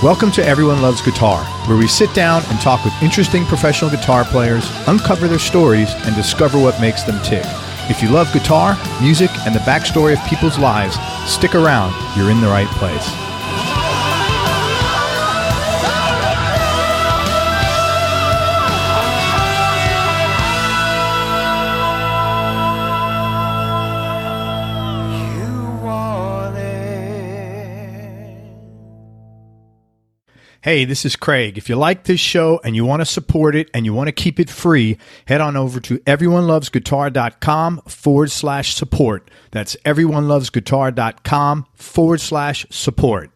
Welcome to Everyone Loves Guitar, where we sit down and talk with interesting professional guitar players, uncover their stories, and discover what makes them tick. If you love guitar, music, and the backstory of people's lives, stick around. You're in the right place. Hey, this is Craig. If you like this show and you want to support it and you want to keep it free, head on over to everyonelovesguitar.com/support. That's everyonelovesguitar.com/support.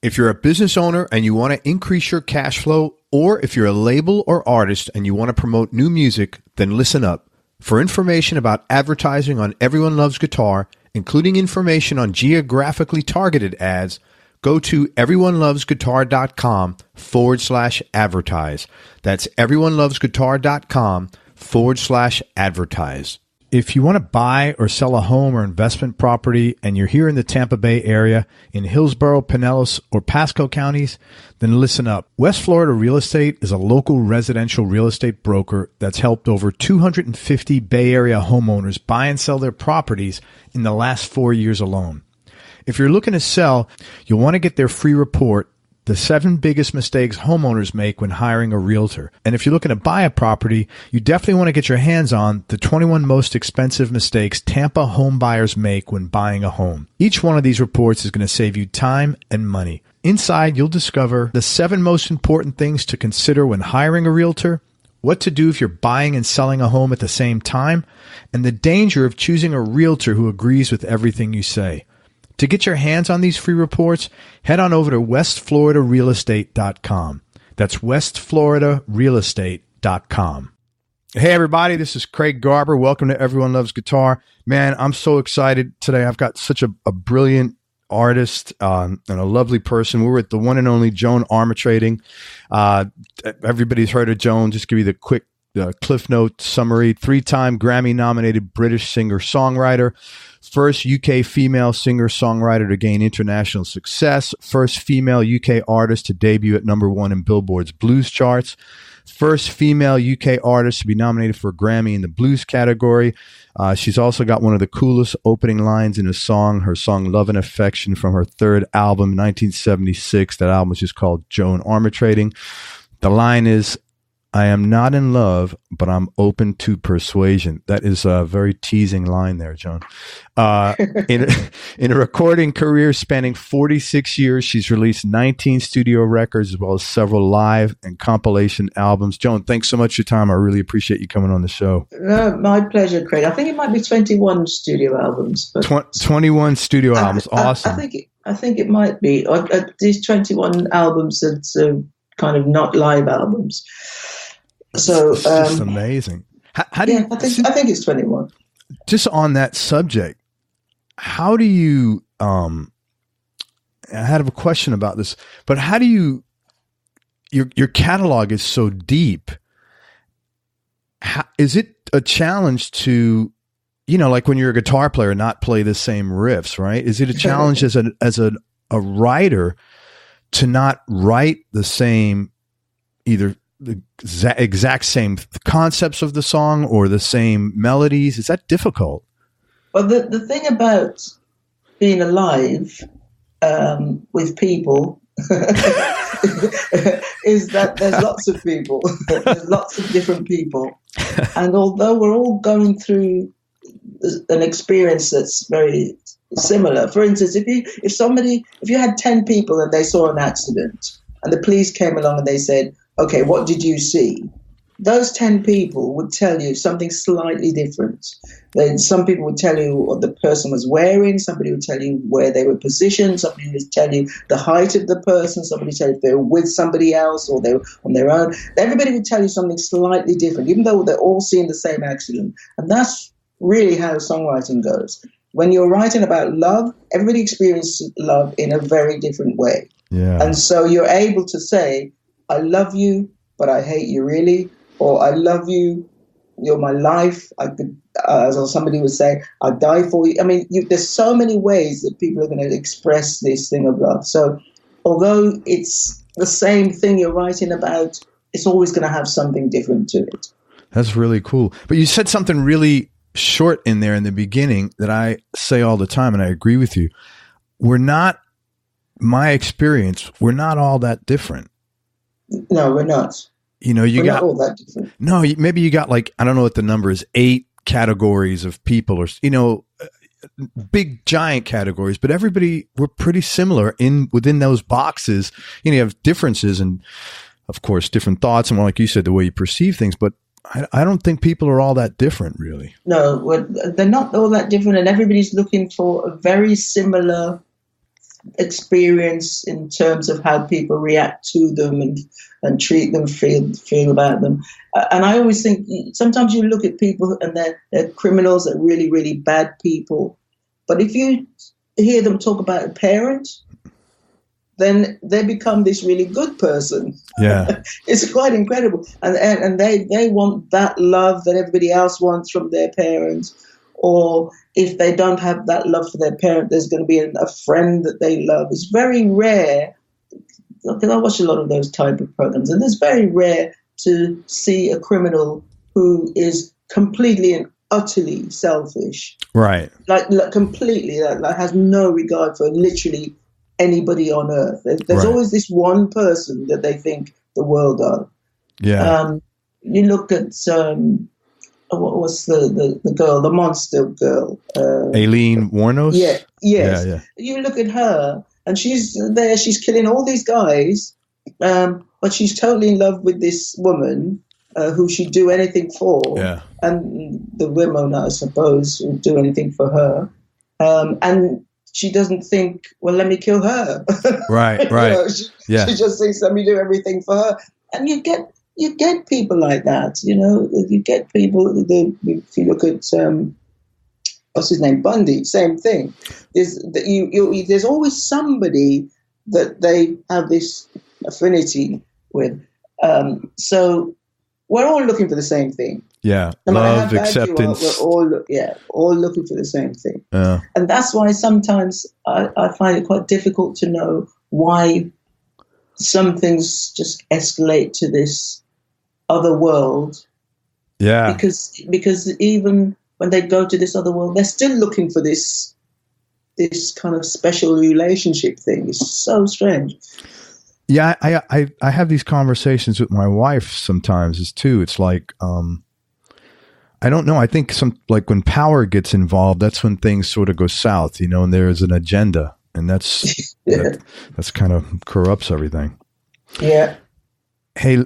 If you're a business owner and you want to increase your cash flow, or if you're a label or artist and you want to promote new music, then listen up. For information about advertising on Everyone Loves Guitar, including information on geographically targeted ads, go to everyonelovesguitar.com/advertise. That's everyonelovesguitar.com/advertise. If you want to buy or sell a home or investment property and you're here in the Tampa Bay area, in Hillsborough, Pinellas, or Pasco counties, then listen up. West Florida Real Estate is a local residential real estate broker that's helped over 250 Bay Area homeowners buy and sell their properties in the last 4 years alone. If you're looking to sell, you'll want to get their free report, The 7 Biggest Mistakes Homeowners Make When Hiring a Realtor. And if you're looking to buy a property, you definitely want to get your hands on the 21 Most Expensive Mistakes Tampa Home Buyers Make When Buying a Home. Each one of these reports is going to save you time and money. Inside, you'll discover the 7 most important things to consider when hiring a realtor, what to do if you're buying and selling a home at the same time, and the danger of choosing a realtor who agrees with everything you say. To get your hands on these free reports, head on over to westfloridarealestate.com. That's westfloridarealestate.com. Hey, everybody, this is Craig Garber. Welcome to Everyone Loves Guitar. Man, I'm so excited today. I've got such a brilliant artist and a lovely person. We're with the one and only Joan Armatrading. Everybody's heard of Joan. Just give you the quick Cliff Note summary. 3-time Grammy-nominated British singer-songwriter. First UK female singer-songwriter to gain international success. First female UK artist to debut at #1 in Billboards Blues charts. First female UK artist to be nominated for a Grammy in the blues category. She's also got one of the coolest opening lines in her song Love and Affection, from her third album, 1976. That album was just called Joan Armatrading. The line is, "I am not in love, but I'm open to persuasion." That is a very teasing line there, Joan. In a recording career spanning 46 years, she's released 19 studio records as well as several live and compilation albums. Joan, thanks so much for your time. I really appreciate you coming on the show. My pleasure, Craig. I think it might be 21 studio albums. But 21 studio albums. Awesome. I think it might be. These 21 albums that's kind of not live albums. So it's just amazing. How do you? I think it's 21. Just on that subject, how do you? I had a question about this, but how do you? Your catalog is so deep. Is it a challenge to, like when you're a guitar player, not play the same riffs, right? Is it a challenge as a writer to not write the same, either the exact same concepts of the song or the same melodies? Is that difficult? Well, the thing about being alive with people is that there's lots of people. There's lots of different people. And although we're all going through an experience that's very similar, for instance, if you had 10 people and they saw an accident and the police came along and they said, "Okay, what did you see?" Those 10 people would tell you something slightly different. Some people would tell you what the person was wearing. Somebody would tell you where they were positioned. Somebody would tell you the height of the person. Somebody would tell you if they were with somebody else or they were on their own. Everybody would tell you something slightly different, even though they're all seeing the same accident. And that's really how songwriting goes. When you're writing about love, everybody experiences love in a very different way. Yeah. And so you're able to say, "I love you, but I hate you really," or "I love you, you're my life. I could," as somebody would say, "I'd die for you." I mean, there's so many ways that people are going to express this thing of love. So although it's the same thing you're writing about, it's always going to have something different to it. That's really cool. But you said something really short in there in the beginning that I say all the time, and I agree with you. My experience, we're not all that different. No, we're not. We're not all that different. No, maybe you got like, I don't know what the number is, 8 categories of people, or big giant categories, but we're pretty similar within those boxes. You have differences and, of course, different thoughts and, like you said, the way you perceive things. But I don't think people are all that different, really. No, they're not all that different, and everybody's looking for a very similar experience in terms of how people react to them and treat them, feel about them. And I always think sometimes you look at people and they're criminals, they're really, really bad people. But if you hear them talk about a parent, then they become this really good person. Yeah. It's quite incredible. And they want that love that everybody else wants from their parents. Or if they don't have that love for their parent, there's going to be a friend that they love. It's very rare, because I watch a lot of those type of programs, and it's very rare to see a criminal who is completely and utterly selfish. Right. Like completely, like has no regard for literally anybody on earth. There's Right. always this one person that they think the world of. Yeah. You look at what was the girl, the monster girl? Aileen Wuornos? Yeah, yes. Yeah. You look at her, and she's there, she's killing all these guys, but she's totally in love with this woman who she'd do anything for. Yeah. And the women, I suppose, would do anything for her. And she doesn't think, well, let me kill her. Right. She just thinks, let me do everything for her. And you get people like that, you get people, if you look at, what's his name, Bundy, same thing. There's always somebody that they have this affinity with. So we're all looking for the same thing. Yeah, no love, acceptance. We're all looking for the same thing. Yeah. And that's why sometimes I find it quite difficult to know why some things just escalate to this other world. Yeah. Because even when they go to this other world, they're still looking for this kind of special relationship thing. It's so strange. Yeah, I have these conversations with my wife sometimes too. It's like, I don't know. I think like when power gets involved, that's when things sort of go south, and there's an agenda, and that's that's kind of corrupts everything. Yeah. Hey,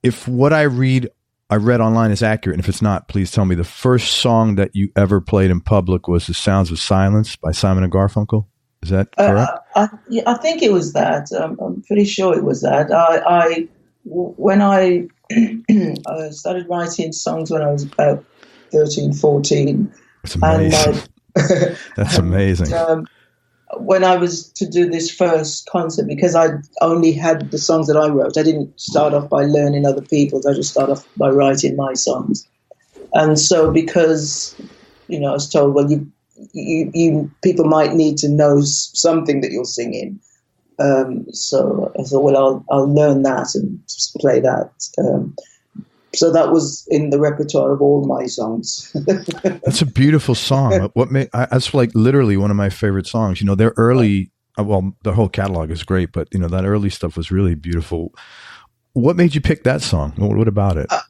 if what I read online is accurate, and if it's not, please tell me. The first song that you ever played in public was "The Sounds of Silence" by Simon and Garfunkel. Is that correct? I think it was that. I'm pretty sure it was that. When I started writing songs when I was about 13, 14. That's amazing. That's amazing. When I was to do this first concert, because I only had the songs that I wrote, I didn't start off by learning other people's. I just started off by writing my songs. And so because, I was told, well, you people might need to know something that you're singing. So I thought, well, I'll learn that and play that. So that was in the repertoire of all my songs. That's a beautiful song. That's like literally one of my favorite songs. Their early, well, the whole catalog is great, but that early stuff was really beautiful. What made you pick that song? What about it? I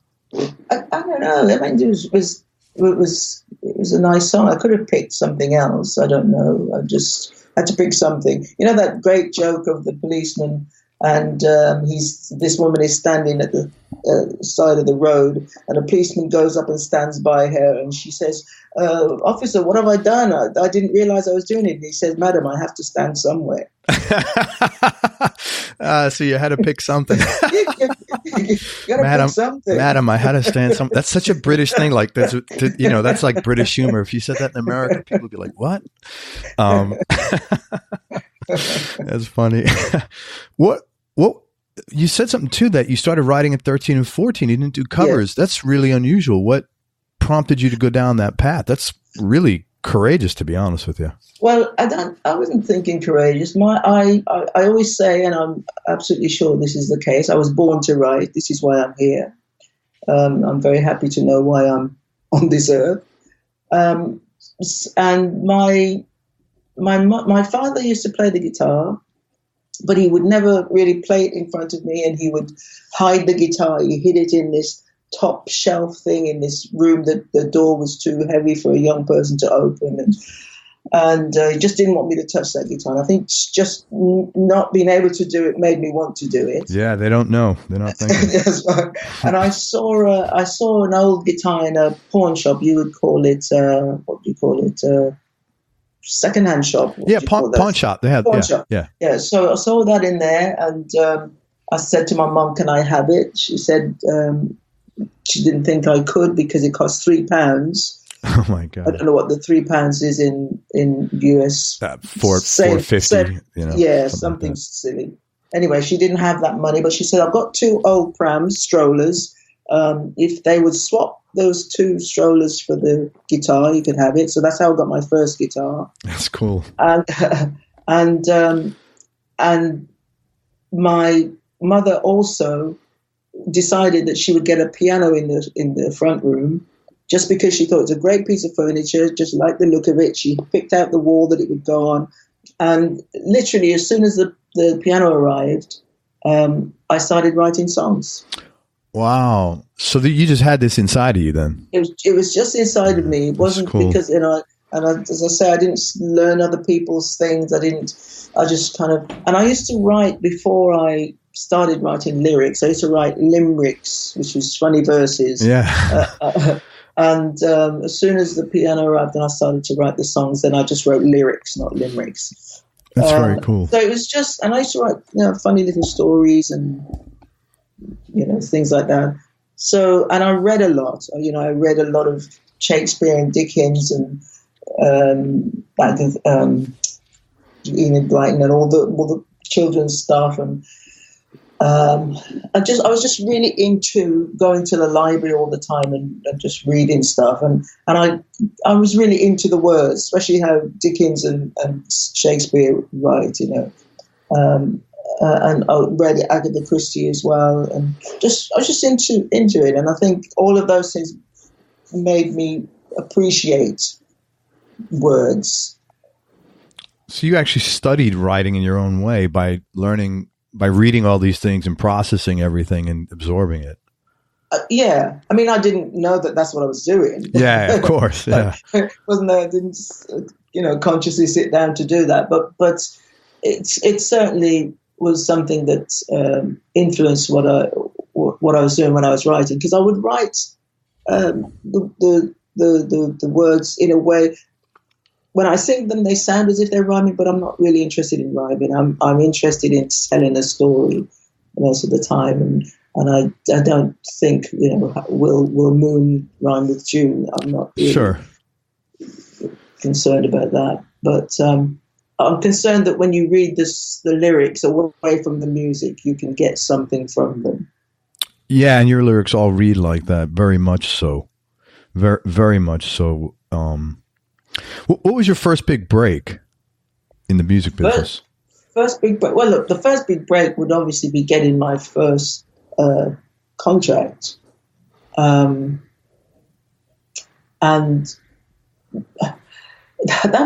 don't know. I mean, it was a nice song. I could have picked something else. I don't know. I just had to pick something. That great joke of the policeman, and this woman is standing at the side of the road, and a policeman goes up and stands by her, and she says, "Officer, what have I done? I didn't realize I was doing it." And he says, "Madam, I have to stand somewhere." So you had to pick something. You gotta pick something. Madam, I had to stand something. That's such a British thing. Like that's like British humor. If you said that in America, people would be like, "What?" That's funny. What you said something too, that you started writing at 13 and 14. You didn't do covers. Yeah. That's really unusual. What prompted you to go down that path? That's really courageous, to be honest with you. Well, I wasn't thinking courageous. I always say, and I'm absolutely sure this is the case, I was born to write. This is why I'm here. I'm very happy to know why I'm on this earth. And my father used to play the guitar, but he would never really play it in front of me, and he would hide the guitar. He hid it in this top shelf thing in this room that the door was too heavy for a young person to open, and he just didn't want me to touch that guitar. And I think just not being able to do it made me want to do it. Yeah, they don't know. They're not thinking. Yes, right. And I saw an old guitar in a pawn shop. You would call it, what do you call it? Secondhand shop. Yeah, pawn shop. They had pawn shop. Yeah. So I saw that in there, and I said to my mum, "Can I have it?" She said she didn't think I could because it cost £3. Oh my God! I don't know what the £3 is in US. $4.50. Yeah, something like silly. Anyway, she didn't have that money, but she said, "I've got 2 old prams, strollers. If they would swap those 2 strollers for the guitar, you could have it." So that's how I got my first guitar. That's cool. And my mother also decided that she would get a piano in the front room, just because she thought it was a great piece of furniture, just liked the look of it. She picked out the wall that it would go on, and literally as soon as the piano arrived, I started writing songs. Wow! So you just had this inside of you then? It was just inside of me. It wasn't cool. Because as I say, I didn't learn other people's things. I just kind of, and I used to write before I started writing lyrics. I used to write limericks, which was funny verses. Yeah. And as soon as the piano arrived and I started to write the songs, then I just wrote lyrics, not limericks. That's very cool. So it was just, and I used to write funny little stories and things like that. So, and I read a lot. I read a lot of Shakespeare and Dickens and Enid Blyton and all the children's stuff, and I was just really into going to the library all the time and just reading stuff, and I was really into the words, especially how Dickens and Shakespeare write, and I read Agatha Christie as well, and I was just into it, and I think all of those things made me appreciate words. So you actually studied writing in your own way by reading all these things and processing everything and absorbing it. Yeah. I mean, I didn't know that that's what I was doing. Yeah, of course. Yeah. Wasn't there? I didn't, consciously sit down to do that. But it certainly was something that influenced what I was doing when I was writing. Because I would write the words in a way. When I sing them, they sound as if they're rhyming, but I'm not really interested in rhyming. I'm interested in telling a story most of the time, and I don't think will Moon rhyme with June. I'm not really concerned about that, but I'm concerned that when you read the lyrics away from the music, you can get something from them. Yeah, and your lyrics all read like that, very much so, very very much so. What was your first big break in the music business? First big break. Well, look, the first big break would obviously be getting my first contract, and that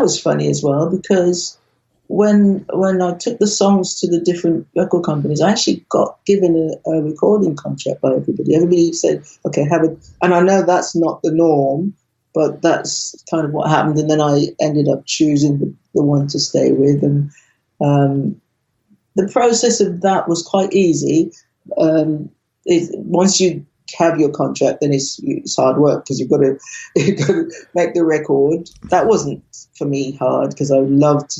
was funny as well, because when I took the songs to the different record companies, I actually got given a recording contract by everybody. Everybody said, "Okay, have it," and I know that's not the norm. But that's kind of what happened, and then I ended up choosing the one to stay with, and the process of that was quite easy. Once you have your contract, then it's hard work, because you've got to make the record. That wasn't for me hard, because I loved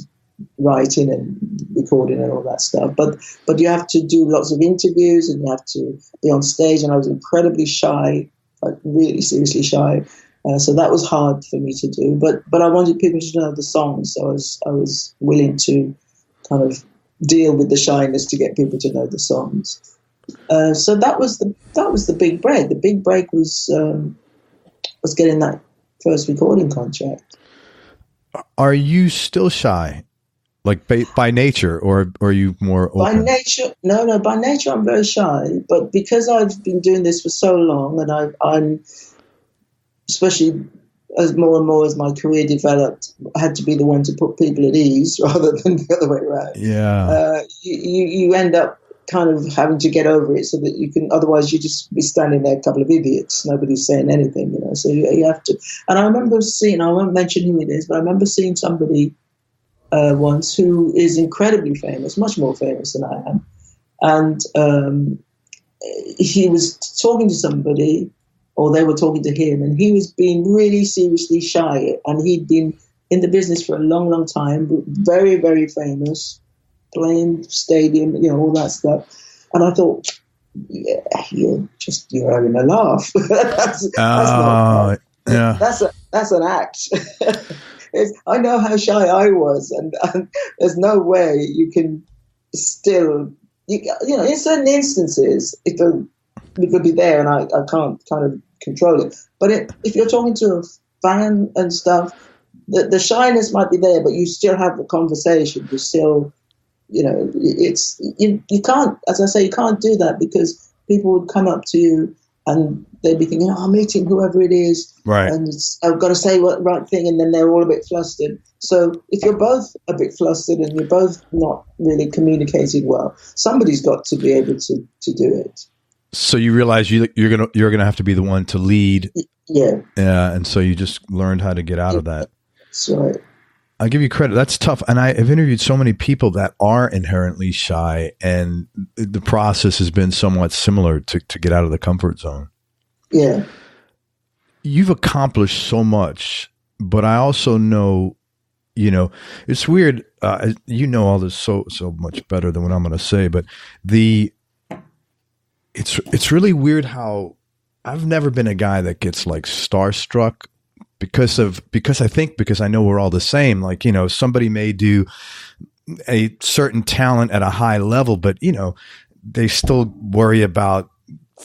writing and recording and all that stuff. But you have to do lots of interviews, and you have to be on stage, and I was incredibly shy, like really seriously shy. So that was hard for me to do, but I wanted people to know the songs, so I was willing to kind of deal with the shyness to get people to know the songs. So that was the big break. The big break was getting that first recording contract. Are you still shy, like by nature, or are you more open? By nature, no. By nature, I'm very shy. But because I've been doing this for so long, and I'm especially as more and more as my career developed, I had to be the one to put people at ease rather than the other way around. Yeah. You end up kind of having to get over it so that you can, otherwise you just be standing there a couple of idiots, nobody's saying anything, so you have to. And I remember seeing, I won't mention who it is, but I remember seeing somebody once who is incredibly famous, much more famous than I am, and he was talking to somebody, or they were talking to him, and he was being really seriously shy, and he'd been in the business for a long, long time, very, very famous, playing stadium, all that stuff. And I thought, yeah, you're having a laugh. that's not, yeah. That's an act. I know how shy I was, and there's no way you can still, in certain instances, it could be there, and I can't kind of control it. But if you're talking to a fan and stuff, the shyness might be there, but you still have the conversation. You still, it's you can't, as I say, you can't do that because people would come up to you and they'd be thinking, I'm meeting whoever it is, right, and I've got to say what right thing, and then they're all a bit flustered. So if you're both a bit flustered and you're both not really communicating well, somebody's got to be able to do it. So you realize you're gonna have to be the one to lead. Yeah. Yeah, and so you just learned how to get out of that. That's right. I'll give you credit. That's tough. And I've interviewed so many people that are inherently shy, and the process has been somewhat similar to get out of the comfort zone. Yeah. You've accomplished so much, but I also know, it's weird. All this so much better than what I'm going to say, but it's really weird how I've never been a guy that gets like starstruck because I know we're all the same. Like, somebody may do a certain talent at a high level, but they still worry about,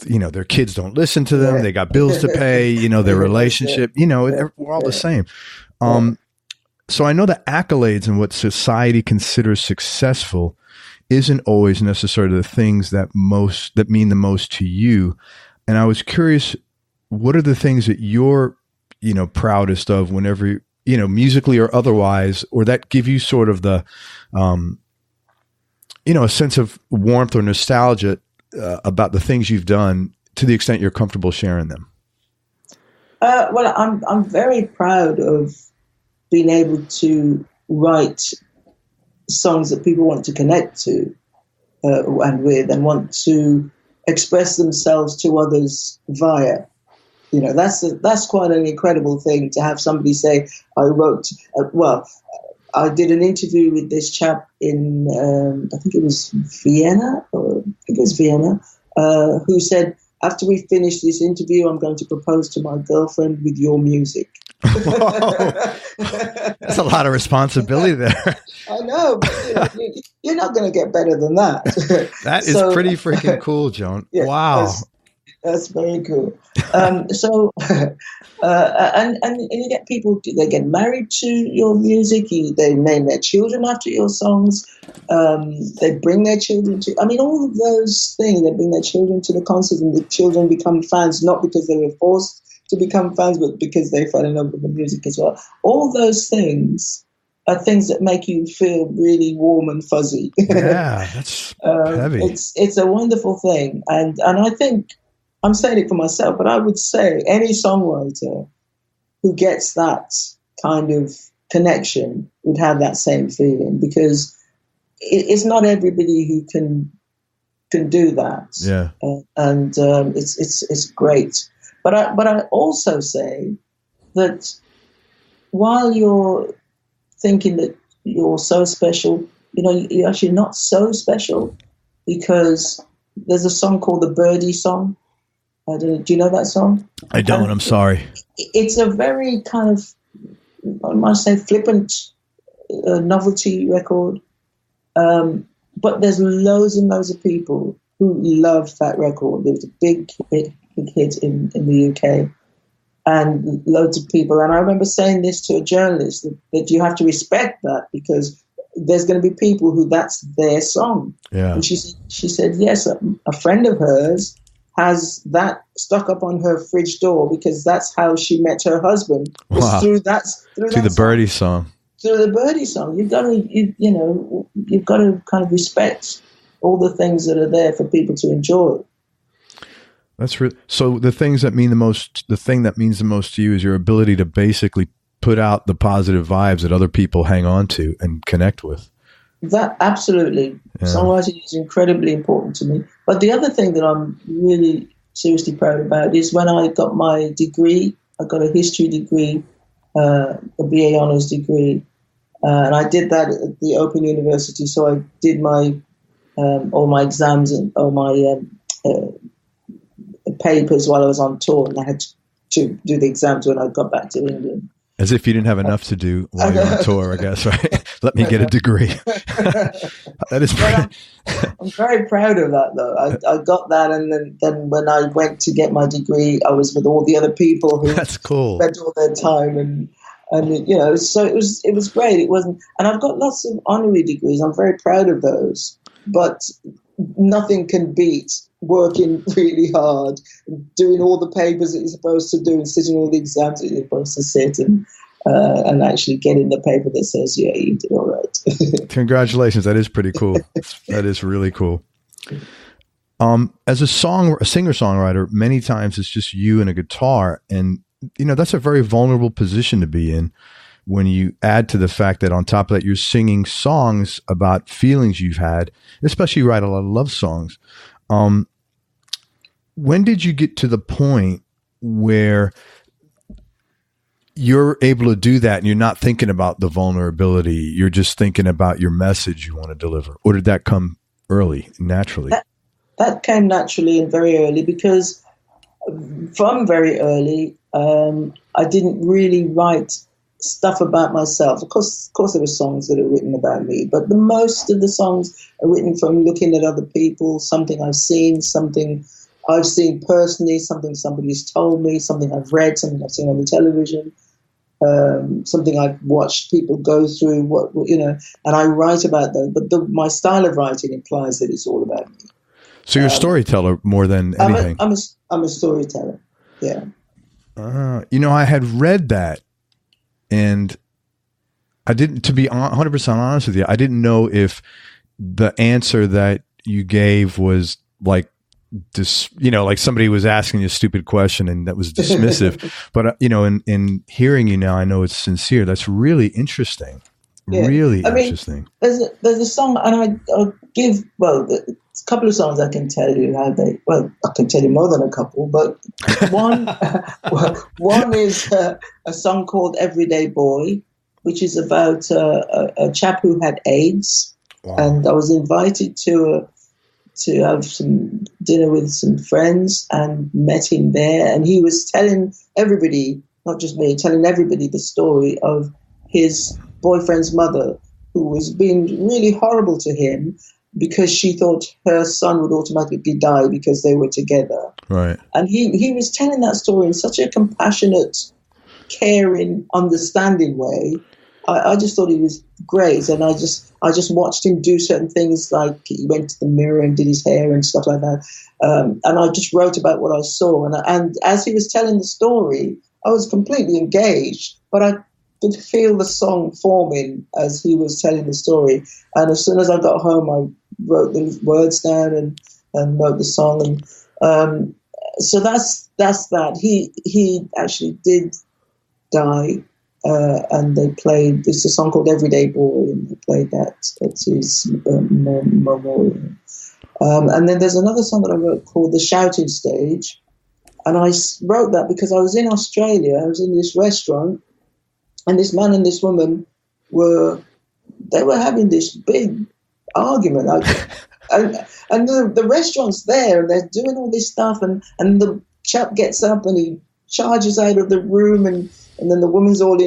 their kids don't listen to them. They got bills to pay, their relationship, we're all the same. So I know the accolades and what society considers successful isn't always necessarily the things that mean the most to you. And I was curious, what are the things that you're, proudest of whenever, musically or otherwise, or that give you sort of the, a sense of warmth or nostalgia about the things you've done, to the extent you're comfortable sharing them? Well, I'm very proud of being able to write songs that people want to connect to and with, and want to express themselves to others via. That's quite an incredible thing to have somebody say, I wrote, I did an interview with this chap in, I think it was Vienna, who said, after we finish this interview, I'm going to propose to my girlfriend with your music. That's a lot of responsibility there. I know, but you're not going to get better than that. That is pretty freaking cool, Joan. Yeah, wow. That's very cool. And you get people, they get married to your music, they name their children after your songs, they bring their children to, all of those things, they bring their children to the concert, and the children become fans, not because they were forced to become fans, but because they fell in love with the music as well. All those things are things that make you feel really warm and fuzzy. Yeah, that's heavy. It's a wonderful thing. And I think, I'm saying it for myself, but I would say any songwriter who gets that kind of connection would have that same feeling, because it's not everybody who can do that. Yeah. And it's great. But I also say that while you're thinking that you're so special, you're actually not so special, because there's a song called the Birdie Song. I don't know, do you know that song? I don't. I'm sorry. It's a very kind of, I might say, flippant novelty record. But there's loads and loads of people who love that record. It was a big hit in the UK. and loads of people. And I remember saying this to a journalist, that you have to respect that, because there's going to be people who that's their song. Yeah. And she said, yes, a friend of hers has that stuck up on her fridge door because that's how she met her husband. Wow. Through the Birdie song. Through the Birdie song. You've got to kind of respect all the things that are there for people to enjoy. That's so the things that mean the most, the thing that means the most to you is your ability to basically put out the positive vibes that other people hang on to and connect with. That absolutely. Yeah. Songwriting is incredibly important to me. But the other thing that I'm really seriously proud about is when I got my degree. I got a history degree, a BA honours degree, and I did that at the Open University. So I did my all my exams and all my papers while I was on tour, and I had to do the exams when I got back to England. As if you didn't have enough to do while you're on tour, I guess, right? Let me get a degree. That is pretty... I'm very proud of that, though. I got that, and then when I went to get my degree, I was with all the other people who That's cool. spent all their time, and so it was great. It wasn't, and I've got lots of honorary degrees. I'm very proud of those, but nothing can beat working really hard, doing all the papers that you're supposed to do, and sitting all the exams that you're supposed to sit, and actually getting the paper that says, yeah, you did all right. Congratulations. That is pretty cool. That is really cool. As a singer-songwriter, many times it's just you and a guitar, and that's a very vulnerable position to be in when you add to the fact that on top of that, you're singing songs about feelings you've had, especially you write a lot of love songs. When did you get to the point where you're able to do that and you're not thinking about the vulnerability, you're just thinking about your message you want to deliver? Or did that come early, naturally? That came naturally and very early, because from very early, I didn't really write stuff about myself. Of course, there were songs that are written about me, but the most of the songs are written from looking at other people, something I've seen, something I've seen personally, something somebody's told me, something I've read, something I've seen on the television, something I've watched people go through, and I write about them. But my style of writing implies that it's all about me. So you're a storyteller more than anything. I'm a storyteller. Yeah. I had read that, and I didn't, to be 100% honest with you, I didn't know if the answer that you gave was like this, like somebody was asking you a stupid question and that was dismissive. But, in hearing you now, I know it's sincere. That's really interesting. Yeah. Really interesting. There's a song, and I'll give, a couple of songs I can tell you how they, I can tell you more than a couple, but one is a song called Everyday Boy, which is about a chap who had AIDS. Wow. And I was invited to have some dinner with some friends and met him there. And he was telling everybody, not just me, telling everybody the story of his boyfriend's mother, who was being really horrible to him because she thought her son would automatically die because they were together. Right. And he was telling that story in such a compassionate, caring, understanding way. I just thought he was great, and I just watched him do certain things, like he went to the mirror and did his hair and stuff like that, and I just wrote about what I saw. And as he was telling the story, I was completely engaged, but I could feel the song forming as he was telling the story. And as soon as I got home, I wrote the words down and wrote the song. And so that's that. He actually did die. And they played, it's a song called Everyday Boy, and they played that at his memorial. And then there's another song that I wrote called The Shouting Stage. And I wrote that because I was in Australia, I was in this restaurant, and this man and this woman were having this big argument. And the restaurant's there, and they're doing all this stuff, and the chap gets up and he charges out of the room, and And then the woman's all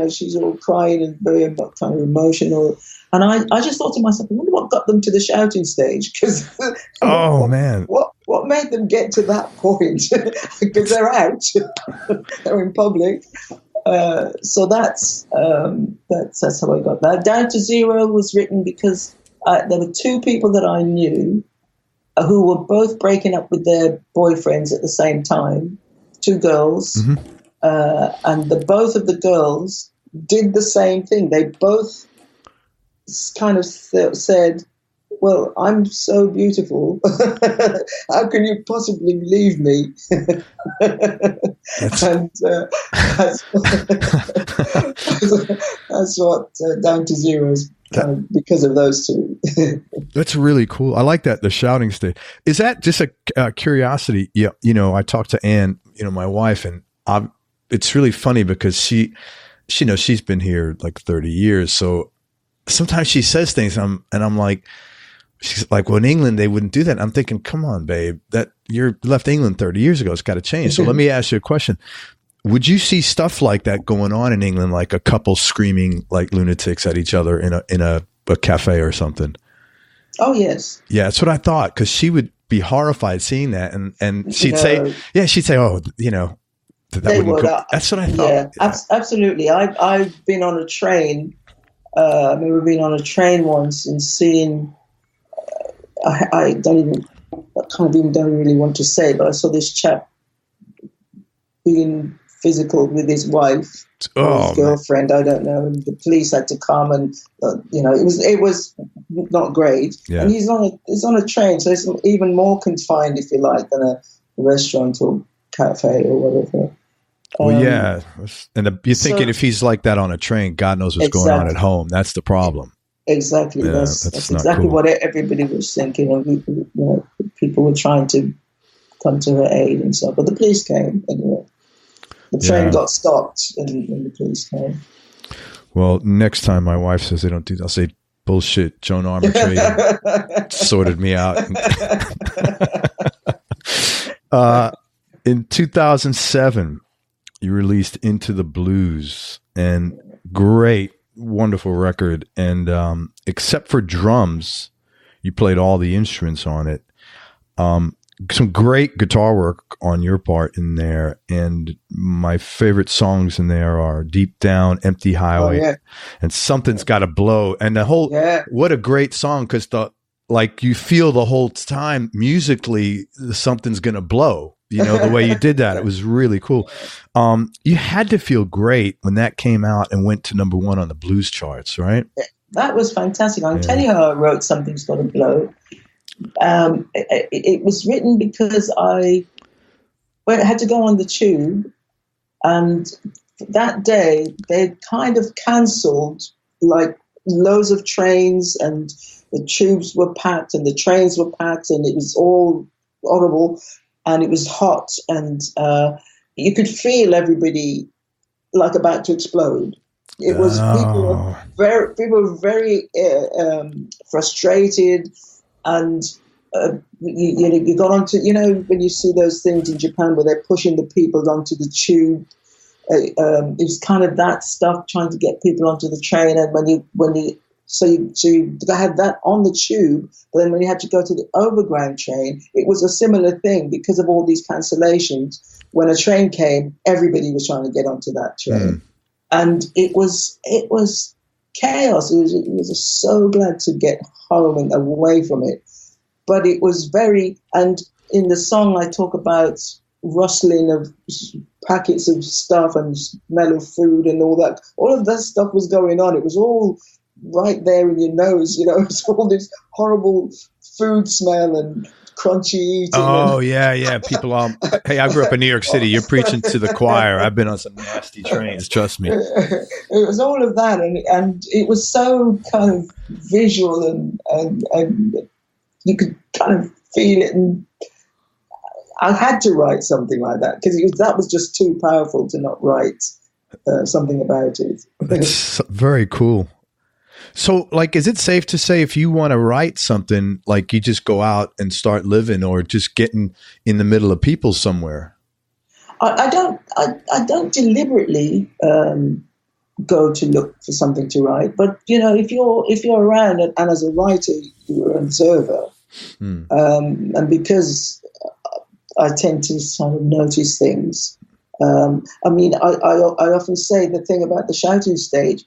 she's all crying and very kind of emotional. And I just thought to myself, I wonder what got them to the shouting stage, because man, what made them get to that point? Because they're out, they're in public. So that's how I got that. Down to Zero was written because there were two people that I knew who were both breaking up with their boyfriends at the same time, two girls, and both of the girls did the same thing. They both kind of said, well, I'm so beautiful. How can you possibly leave me? And that's what Down to Zero is, because of those two. That's really cool. I like that, the shouting stage. Is that just a curiosity? Yeah, I talked to Ann, my wife, and it's really funny because she knows she's been here like 30 years. So sometimes she says things and I'm like, she's like, well, in England, they wouldn't do that. I'm thinking, come on, babe, that you left England 30 years ago. It's got to change. So let me ask you a question. Would you see stuff like that going on in England, like a couple screaming like lunatics at each other in a cafe or something? Oh, yes. Yeah, that's what I thought, because she would be horrified seeing that. And she'd say, oh, that wouldn't go. That's what I thought. Yeah, absolutely. I've been on a train. I remember being on a train once and seeing, I don't really want to say, but I saw this chap being physical with his wife or his girlfriend. Man. I don't know. And the police had to come, and it was not great. Yeah. And he's on a train, so it's even more confined, if you like, than a restaurant or cafe or whatever. Well, yeah, and you're thinking if he's like that on a train, God knows what's going on at home. That's the problem. Exactly. Yeah, that's exactly cool. What everybody was thinking. And people were trying to come to her aid and stuff, but the police came anyway. The train got stopped, and the police came. Well, next time my wife says they don't do that, I'll say, bullshit, Joan Armatrading sorted me out. In 2007, you released Into the Blues, and great, wonderful record. And except for drums, you played all the instruments on it. Some great guitar work on your part in there. And my favorite songs in there are Deep Down, Empty Highway, and Something's Gotta Blow. And the whole, what a great song, because you feel the whole time musically something's gonna blow. The way you did that, it was really cool. You had to feel great when that came out and went to number 1 on the blues charts, right? That was fantastic. I'll tell you how I wrote Something's Gotta Blow. It was written because I had to go on the tube, and that day they kind of cancelled like loads of trains, and the tubes were packed and the trains were packed, and it was all horrible. And it was hot, and you could feel everybody like about to explode. It was people were very frustrated, and you got onto when you see those things in Japan where they're pushing the people onto the tube. It was kind of that stuff, trying to get people onto the train, and when you had that on the tube, but then when you had to go to the overground train, it was a similar thing because of all these cancellations. When a train came, everybody was trying to get onto that train, and it was chaos. It was just so glad to get home and away from it, but it was and in the song I talk about rustling of packets of stuff and smell of food and all that. All of that stuff was going on. It was all right there in your nose, it's all this horrible food smell and crunchy eating. Oh, yeah. People hey, I grew up in New York City. You're preaching to the choir. I've been on some nasty trains, trust me. It was all of that, and it was so kind of visual, and you could kind of feel it, and I had to write something like that because that was just too powerful to not write something about it. That's very cool. So, is it safe to say if you want to write something, you just go out and start living, or just getting in the middle of people somewhere? I don't deliberately go to look for something to write, but if you're around and as a writer you're an observer, and because I tend to sort of notice things. I often say the thing about the shouting stage.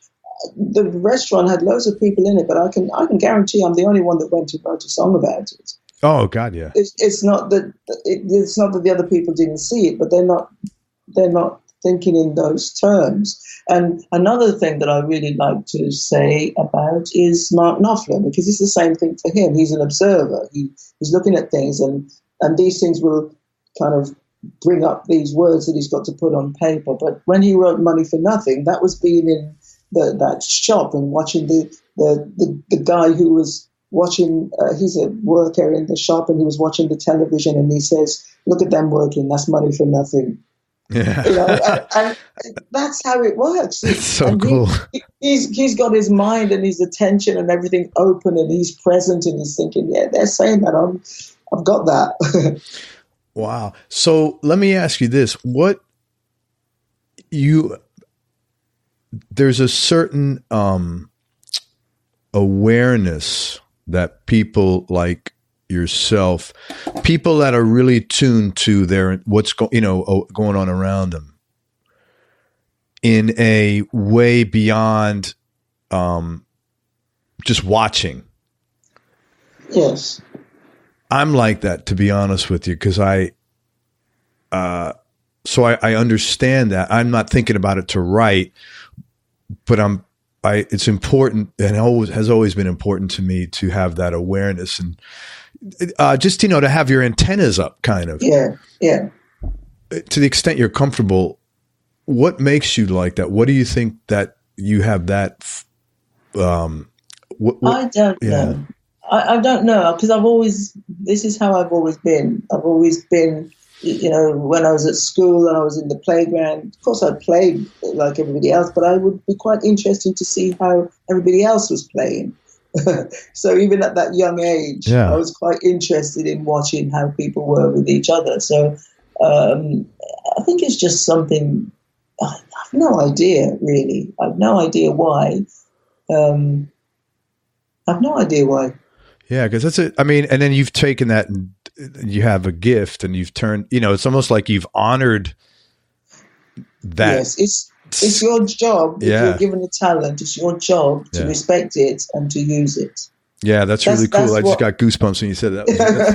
The restaurant had loads of people in it, but I can guarantee I'm the only one that went and wrote a song about it. Oh God, yeah. It's not that the other people didn't see it, but they're not thinking in those terms. And another thing that I really like to say about is Mark Knopfler, because it's the same thing for him. He's an observer. He's looking at things, and these things will kind of bring up these words that he's got to put on paper. But when he wrote Money for Nothing, that was being in that shop and watching the guy who was watching, he's a worker in the shop, and he was watching the television, and he says, "Look at them working, that's money for nothing." Yeah. And that's how it works. It's so and cool. He's got his mind and his attention and everything open, and he's present, and he's thinking, yeah, they're saying that, I've got that. Wow. So let me ask you this. There's a certain awareness that people like yourself, people that are really tuned to what's going on around them in a way beyond just watching. Yes. I'm like that, to be honest with you, because I understand that. I'm not thinking about it to write, but it's important, and has always been important to me to have that awareness and just to have your antennas up, kind of. Yeah. To the extent you're comfortable, what makes you like that? What do you think that you have that? I don't know. I don't know, because this is how I've always been. I've always been, when I was at school and I was in the playground, of course I played like everybody else, but I would be quite interested to see how everybody else was playing. So even at that young age, I was quite interested in watching how people were with each other. So I think it's just something, I have no idea, really. I have no idea why. Yeah, because that's it. I mean, and then you've taken that and you have a gift, and you've turned, it's almost like you've honored that. Yes, it's your job. If you're given a talent, it's your job to respect it and to use it. Yeah, that's really cool. I just got goosebumps when you said that.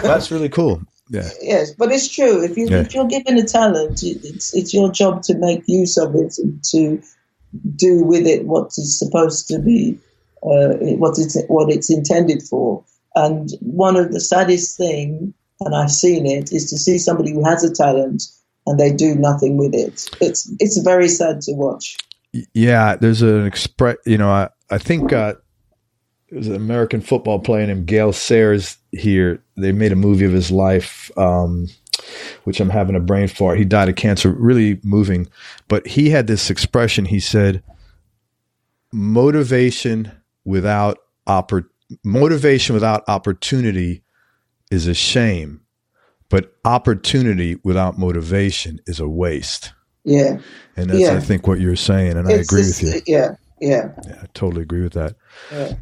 That's really cool. Yeah. Yes, but it's true. If you're given a talent, it's your job to make use of it and to do with it what is supposed to be, what it's intended for. And one of the saddest thing, and I've seen it, is to see somebody who has a talent and they do nothing with it. It's very sad to watch. Yeah, there's an I think there's an American football player named Gale Sayers here. They made a movie of his life, which I'm having a brain fart. He died of cancer, really moving. But he had this expression. He said, motivation without opportunity is a shame, but opportunity without motivation is a waste. Yeah. And that's, I think, what you're saying. And I agree with you. Yeah. I totally agree with that. Yeah.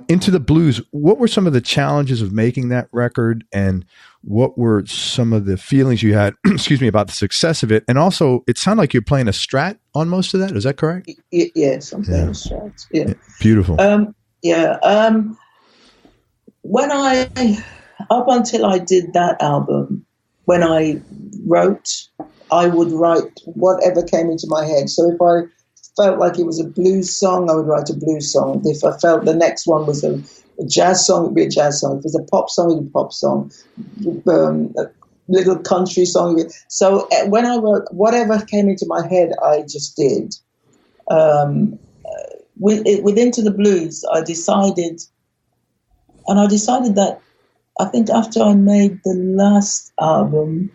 Into the Blues, what were some of the challenges of making that record, and what were some of the feelings you had, about the success of it? And also, it sounded like you're playing a Strat on most of that. Is that correct? Yes, I'm playing a Strat. Yeah. Beautiful. When up until I did that album, when I wrote, I would write whatever came into my head. So if I felt like it was a blues song, I would write a blues song. If I felt the next one was a jazz song, it would be a jazz song. If it was a pop song, it would be a pop song. A little country song. So when I wrote, whatever came into my head, I just did. With Into the Blues, I decided that I think after I made the last album,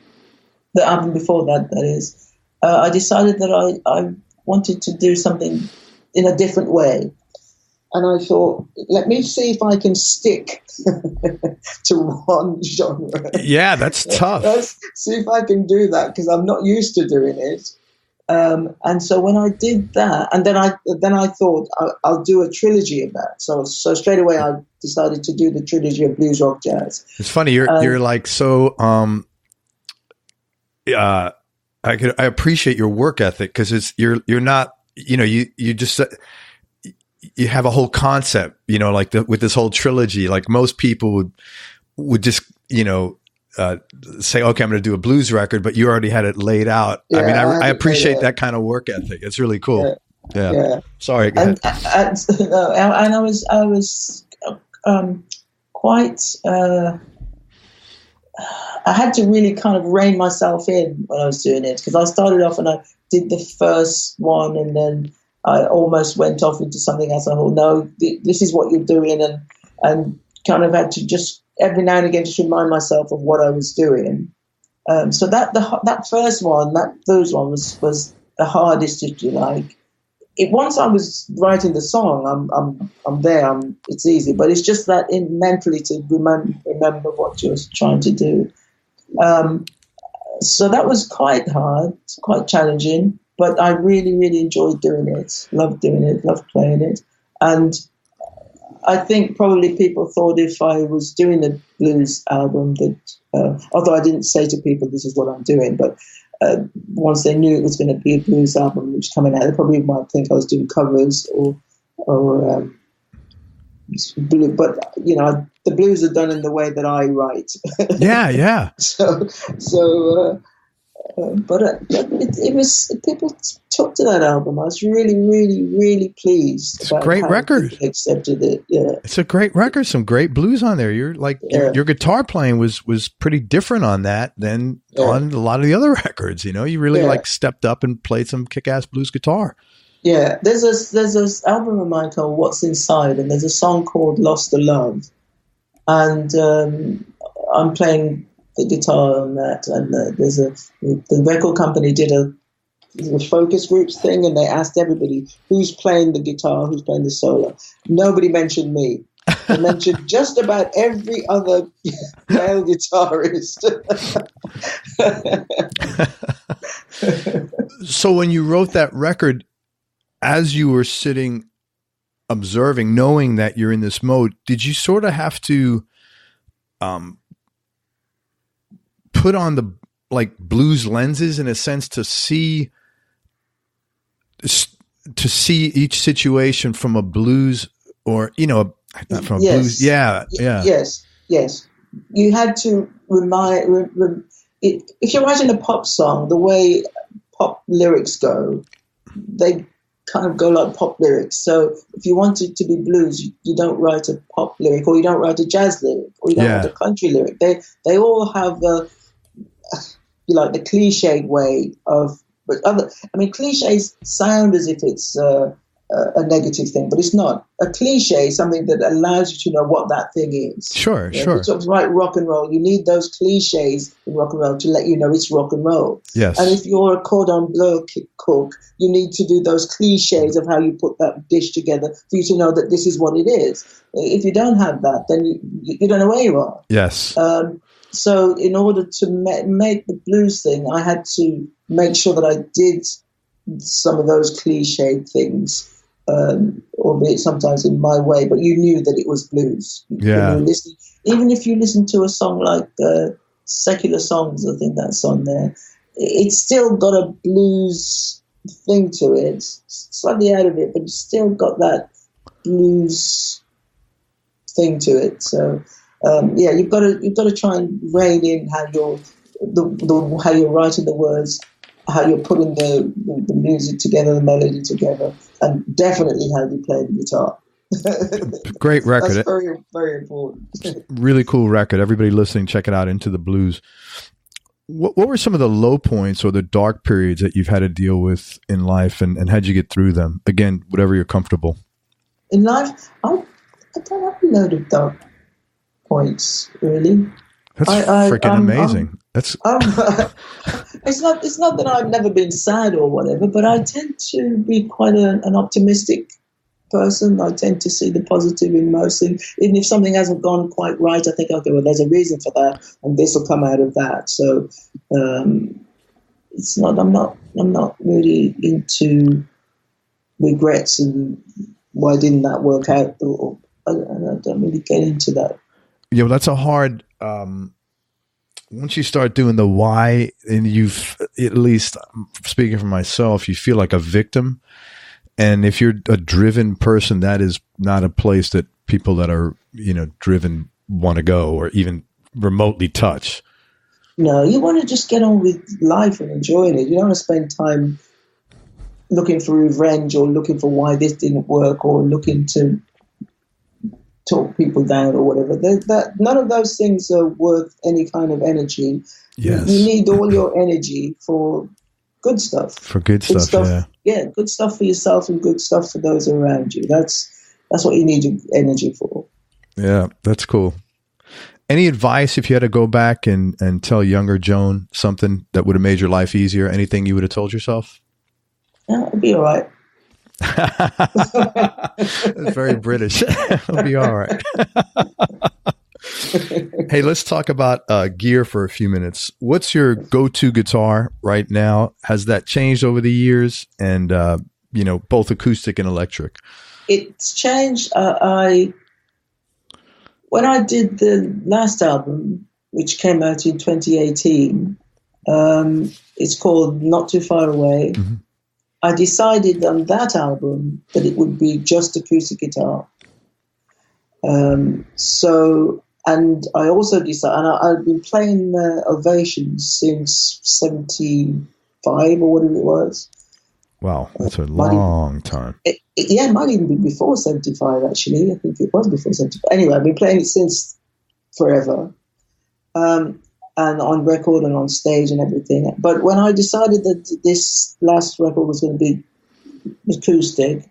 the album before that is, I decided that I wanted to do something in a different way. And I thought, let me see if I can stick to one genre. Yeah, that's tough. Let's see if I can do that, because I'm not used to doing it. And so when I did that, and then I thought I'll do a trilogy of that. So straight away I decided to do the trilogy of blues, rock, jazz. It's funny. You're like so. I appreciate your work ethic, because you're not. You just. You have a whole concept, like with this whole trilogy. Like most people would just, say, okay, I'm going to do a blues record, but you already had it laid out. Yeah, I mean, I appreciate that kind of work ethic. It's really cool. Yeah. Sorry. Go ahead. And I was quite. I had to really kind of rein myself in when I was doing it, because I started off and I did the first one, and then I almost went off into something else. I thought, no, this is what you're doing, and kind of had to just every now and again just remind myself of what I was doing. So that first one, that blues one, was the hardest, if you like. Once I was writing the song, I'm there. It's easy, but it's just that mentally to remember what you're trying to do. So that was quite hard, quite challenging. But I really, really enjoyed doing it, loved doing it, loved playing it. And I think probably people thought if I was doing a blues album that, although I didn't say to people this is what I'm doing, but once they knew it was going to be a blues album which was coming out, they probably might think I was doing covers or blue. But, the blues are done in the way that I write. Yeah. But it was, people took to that album. I was really, really, really pleased. It's a great record. People accepted it. Yeah, it's a great record. Some great blues on there. You're like your guitar playing was pretty different on that than on a lot of the other records. You really like stepped up and played some kick-ass blues guitar. Yeah, there's this album of mine called What's Inside, and there's a song called Lost the Love, and I'm playing the guitar on that, and the record company did a focus groups thing, and they asked everybody who's playing the guitar, who's playing the solo. Nobody mentioned me. They mentioned just about every other male guitarist. So when you wrote that record, as you were sitting observing, knowing that you're in this mode, did you sort of have to put on the blues lenses in a sense to see each situation from a blues or not from a blues? Yes. You had to if you're writing a pop song, the way pop lyrics go, they kind of go like pop lyrics. So if you want it to be blues, you don't write a pop lyric, or you don't write a jazz lyric, or you don't write a country lyric. They all have the cliched way of, cliches sound as if it's a negative thing, but it's not. A cliche is something that allows you to know what that thing is. Sure. If you talk about rock and roll, you need those cliches in rock and roll to let you know it's rock and roll. Yes. And if you're a cordon bleu cook, you need to do those cliches of how you put that dish together for you to know that this is what it is. If you don't have that, then you don't know where you are. Yes. So in order to make the blues thing, I had to make sure that I did some of those cliched things, albeit sometimes in my way, but you knew that it was blues. Yeah. Even if you listen to a song like Secular Songs, I think that's on there, it's still got a blues thing to it, slightly out of it, but it's still got that blues thing to it. So you've got to try and rein in how you're how you're writing the words, how you're putting the music together, the melody together, and definitely how you play the guitar. Great record. That's very, very important. Really cool record. Everybody listening, check it out, Into the Blues. What were some of the low points or the dark periods that you've had to deal with in life, and how'd you get through them? Again, whatever you're comfortable. In life, I don't have a load of dark points, really. That's freaking amazing. It's not that I've never been sad or whatever, but I tend to be quite an optimistic person. I tend to see the positive in most things. Even if something hasn't gone quite right, I think, okay, well, there's a reason for that, and this will come out of that. So it's not. I'm not really into regrets and why didn't that work out. Or I don't really get into that. Yeah, well, that's a hard. Once you start doing the why, and you've, at least speaking for myself, you feel like a victim. And if you're a driven person, that is not a place that people that are, driven want to go or even remotely touch. No, you want to just get on with life and enjoying it. You don't want to spend time looking for revenge or looking for why this didn't work or looking to talk people down or whatever. None of those things are worth any kind of energy. Yes. You need all your energy for good stuff. For good stuff, yeah. Yeah, good stuff for yourself and good stuff for those around you. That's what you need your energy for. Yeah, that's cool. Any advice if you had to go back and tell younger Joan something that would have made your life easier? Anything you would have told yourself? Yeah, it'll be all right. That's very British. It'll be all right. Hey, let's talk about gear for a few minutes. What's your go-to guitar right now? Has that changed over the years? And both acoustic and electric. It's changed. When I did the last album, which came out in 2018, it's called Not Too Far Away. Mm-hmm. I decided on that album that it would be just acoustic guitar. And I also decided, and I've been playing Ovations since 75 or whatever it was. Wow, that's a long time. It might even be before 75, actually. I think it was before 75. Anyway, I've been playing it since forever. And on record and on stage and everything. But when I decided that this last record was going to be acoustic,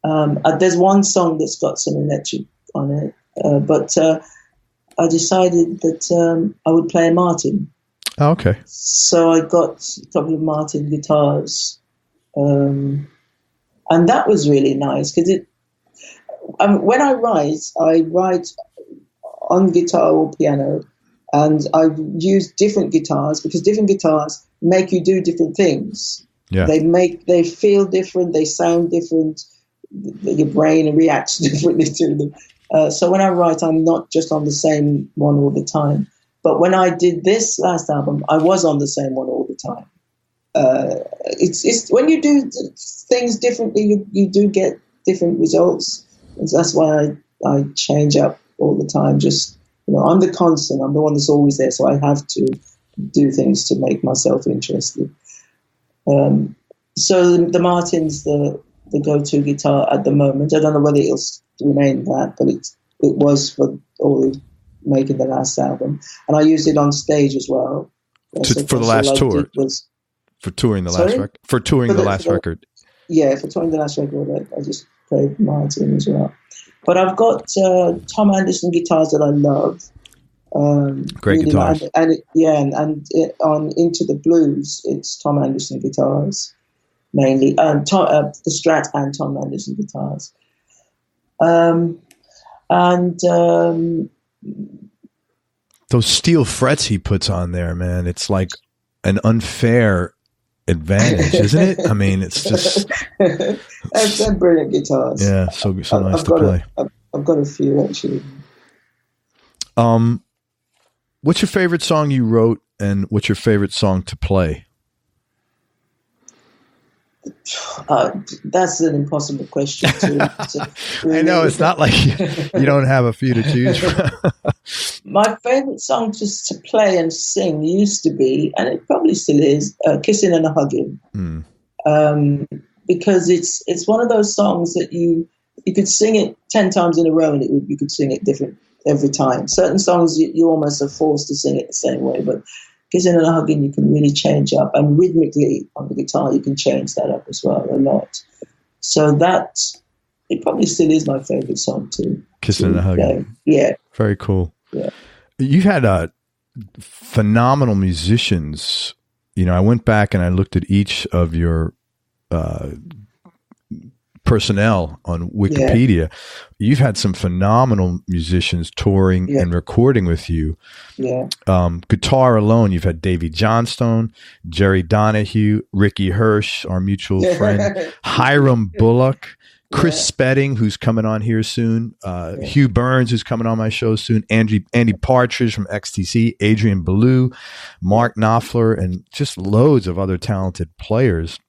there's one song that's got some electric on it, but I decided that I would play a Martin. Oh, okay. So I got a couple of Martin guitars, and that was really nice because when I write on guitar or piano. And I use different guitars because different guitars make you do different things. Yeah. They feel different, they sound different, your brain reacts differently to them. So when I write, I'm not just on the same one all the time. But when I did this last album, I was on the same one all the time. It's when you do things differently, you do get different results. And that's why I change up all the time. Just I'm the constant. I'm the one that's always there, so I have to do things to make myself interested. So the Martin's the go-to guitar at the moment. I don't know whether it'll remain that, but it was for all making the last album, and I used it on stage as well. For the last tour, for touring the last record. For touring the last record. Yeah, for touring the last record, I just played Martin as well. But I've got Tom Anderson guitars that I love. Great really, guitars. And on Into the Blues, it's Tom Anderson guitars mainly. The Strat and Tom Anderson guitars. Those steel frets he puts on there, man, it's like an unfair advantage, isn't it? I mean, it's just they're brilliant guitars. Yeah, so nice to play. I've got a few actually. What's your favorite song you wrote, and what's your favorite song to play? That's an impossible question. I know, it's not like you don't have a few to choose from. My favorite song just to play and sing used to be, and it probably still is, "Kissing and Hugging," because it's one of those songs that you could sing it 10 times in a row, and you could sing it different every time. Certain songs you almost are forced to sing it the same way, but Kissing and Hugging you can really change up, and rhythmically on the guitar you can change that up as well a lot. So it probably still is my favorite song too. Kissing and Hugging. Yeah. Very cool. Yeah. You've had phenomenal musicians. I went back and I looked at each of your personnel on Wikipedia. You've had some phenomenal musicians touring and recording with you. Guitar alone, you've had Davy Johnstone, Jerry Donahue, Ricky Hirsch, our mutual friend, Hiram Bullock, Chris Spedding, who's coming on here soon, Hugh Burns, who's coming on my show soon, Andy Partridge from XTC, Adrian Ballou, Mark Knopfler, and just loads of other talented players.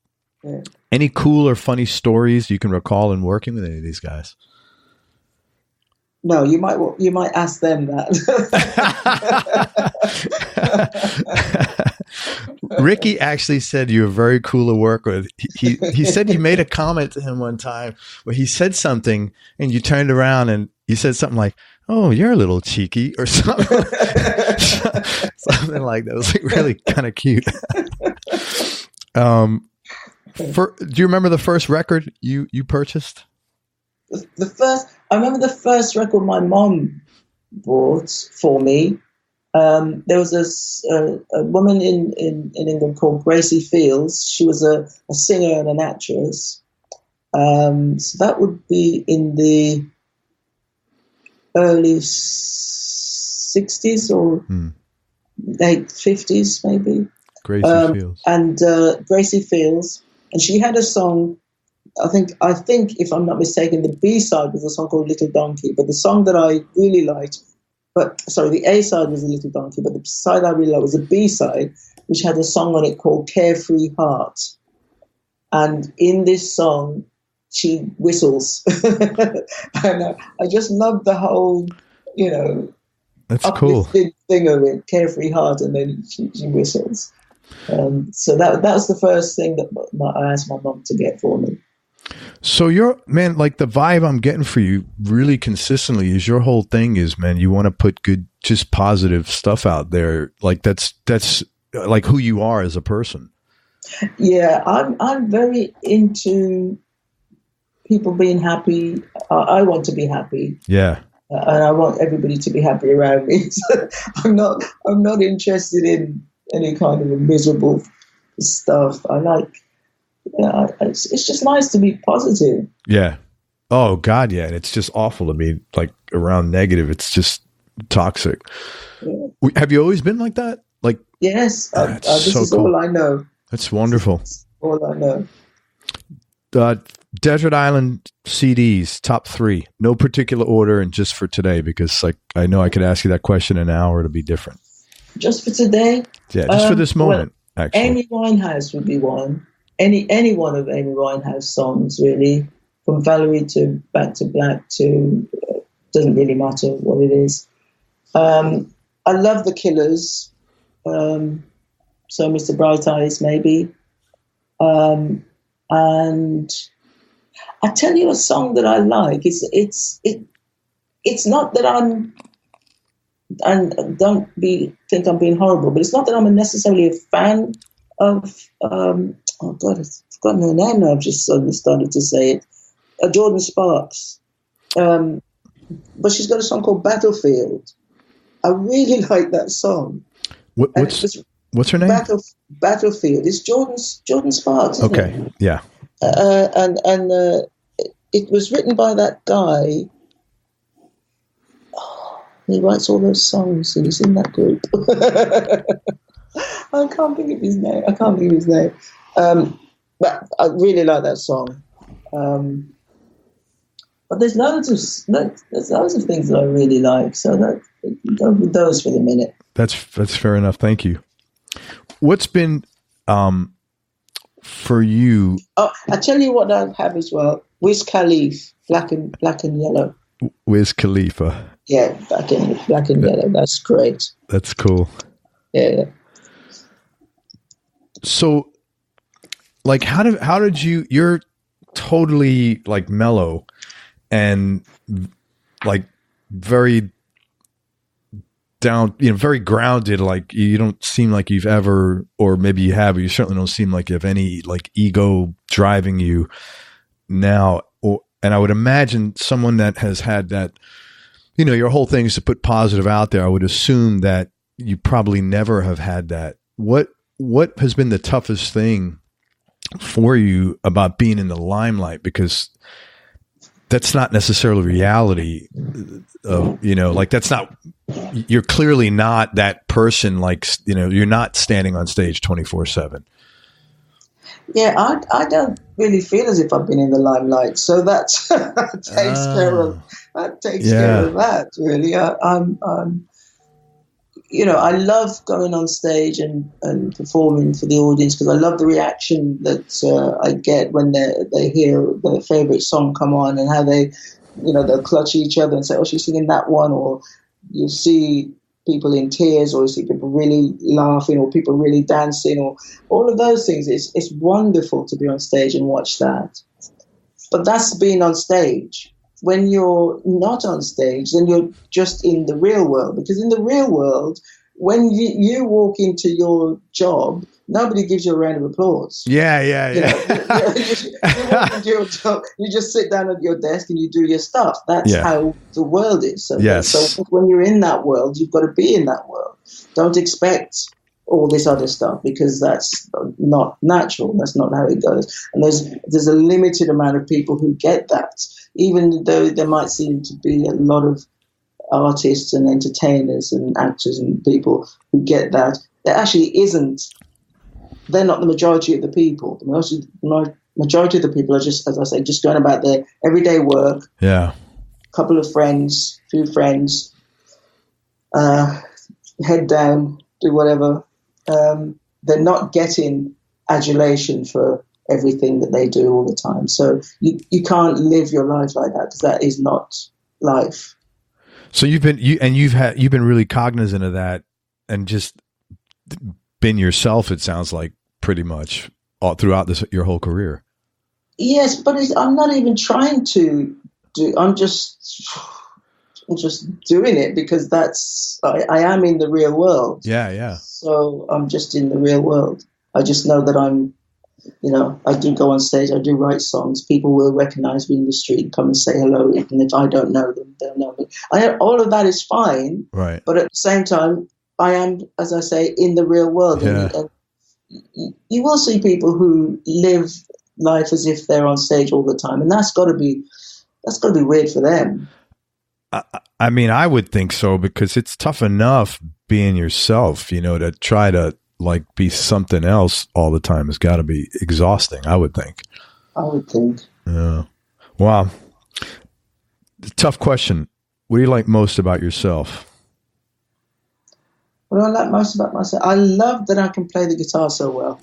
Any cool or funny stories you can recall in working with any of these guys? No, you might ask them that. Ricky actually said you were very cool to work with. He said you made a comment to him one time where he said something and you turned around and you said something like, "Oh, you're a little cheeky," or something, something like that. It was like really kind of cute. Do you remember the first record you purchased? I remember the first record my mom bought for me. There was a woman in England called Gracie Fields. She was a singer and an actress. So that would be in the early 60s or late 50s, maybe. Gracie Fields. And Gracie Fields. And she had a song. I think if I'm not mistaken, the B-side was a song called Little Donkey. But the song that I really liked, the A-side was a Little Donkey, but the side I really liked was a B-side, which had a song on it called Carefree Heart. And in this song, she whistles. And I just love the whole, that's cool thing of it, Carefree Heart, and then she whistles. So that was the first thing that I asked my mom to get for me. So like the vibe I'm getting for you really consistently is your whole thing is, man, you want to put good, just positive stuff out there. Like that's like who you are as a person. Yeah, I'm very into people being happy. I want to be happy. Yeah. And I want everybody to be happy around me. So I'm not interested in any kind of miserable stuff. I like, it's just nice to be positive. Yeah. Oh God. Yeah. And it's just awful to be like around negative. It's just toxic. Yeah. Have you always been like that? Like, yes. This is cool. All I know. That's wonderful. That's all I know. Desert Island CDs, top 3, no particular order, and just for today, because like I know I could ask you that question in an hour, it'll be different. Just for today? Yeah, just for this moment, actually. Amy Winehouse would be one. Any one of Amy Winehouse songs, really, from Valerie to Back to Black to doesn't really matter what it is. I love the Killers, so Mr. Bright Eyes maybe, and I tell you a song that I like. It's not that and don't think I'm being horrible, but it's not that I'm necessarily a fan of. Oh God, I've forgotten her name now. I've just suddenly started to say it. Jordan Sparks, but she's got a song called Battlefield. I really like that song. What's her name? Battlefield. It's Jordan Sparks. Okay, it? Yeah. And it was written by that guy. He writes all those songs, and he's in that group. I can't think of his name. But I really like that song. But there's loads of things that I really like. So go with those for the minute. That's fair enough. Thank you. What's been for you? Oh, I tell you what I have as well. Wiz Khalifa, black and yellow. Wiz Khalifa. Yeah, black and yellow. That's great. That's cool. Yeah. So, like, how did you're totally like mellow and like very down, very grounded. Like you don't seem like you've ever, or maybe you have, but you certainly don't seem like you have any like ego driving you now. And I would imagine someone that has had that, your whole thing is to put positive out there. I would assume that you probably never have had that. What has been the toughest thing for you about being in the limelight, because that's not necessarily reality. Like that's not, you're clearly not that person. Like, you're not standing on stage 24/7. Yeah, I don't really feel as if I've been in the limelight, so that takes care of that. Really, I love going on stage and performing for the audience, because I love the reaction that I get when they hear their favorite song come on, and how they'll clutch each other and say, "Oh, she's singing that one," or you see people in tears, or you see people really laughing, or people really dancing, or all of those things. It's wonderful to be on stage and watch that. But that's being on stage. When you're not on stage, then you're just in the real world. Because in the real world, when you walk into your job, nobody gives you a round of applause. Yeah. You walk into your job, you just sit down at your desk and you do your stuff. That's how the world is. So when you're in that world, you've got to be in that world. Don't expect all this other stuff, because that's not natural. That's not how it goes. And there's a limited amount of people who get that, even though there might seem to be a lot of artists and entertainers and actors and people who get that. There actually isn't. They're not the majority of the people. The majority of the people are just, as I say, just going about their everyday work. Yeah. Couple of friends, few friends, head down, do whatever. They're not getting adulation for everything that they do all the time. So you can't live your life like that, because that is not life. So you've been really cognizant of that, and just been yourself, it sounds like, pretty much all throughout your whole career. Yes, but I'm not even trying to do. I'm just doing it because I am in the real world. Yeah. So I'm just in the real world. I just know that I do go on stage, I do write songs. People will recognize me in the street, come and say hello, even if I don't know them, they'll know me. All of that is fine. Right. But at the same time, I am, as I say, in the real world. Yeah. And you will see people who live life as if they're on stage all the time, and that's got to be weird for them. I mean, I would think so, because it's tough enough being yourself, to try to like be something else all the time has got to be exhausting, I would think. Yeah. Wow. Tough question. What do you like most about yourself? What do I like most about myself? I love that I can play the guitar so well.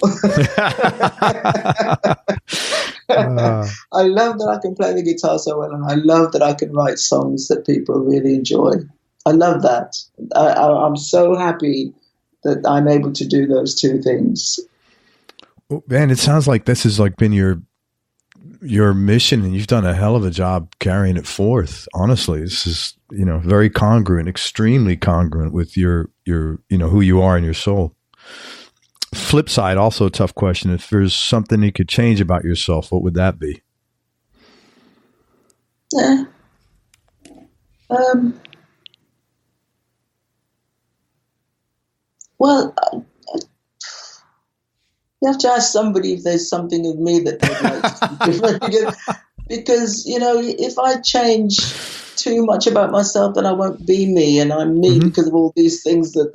I love that I can play the guitar so well, and I love that I can write songs that people really enjoy. I love that. I'm so happy that I'm able to do those two things. Oh, man, it sounds like this has like been your mission, and you've done a hell of a job carrying it forth. Honestly, this is, very congruent, extremely congruent with your, who you are and your soul. Flip side, also a tough question. If there's something you could change about yourself, what would that be? Yeah. Well, you have to ask somebody if there's something of me that they'd like to see different. Because, if I change too much about myself, then I won't be me, and I'm me because of all these things that...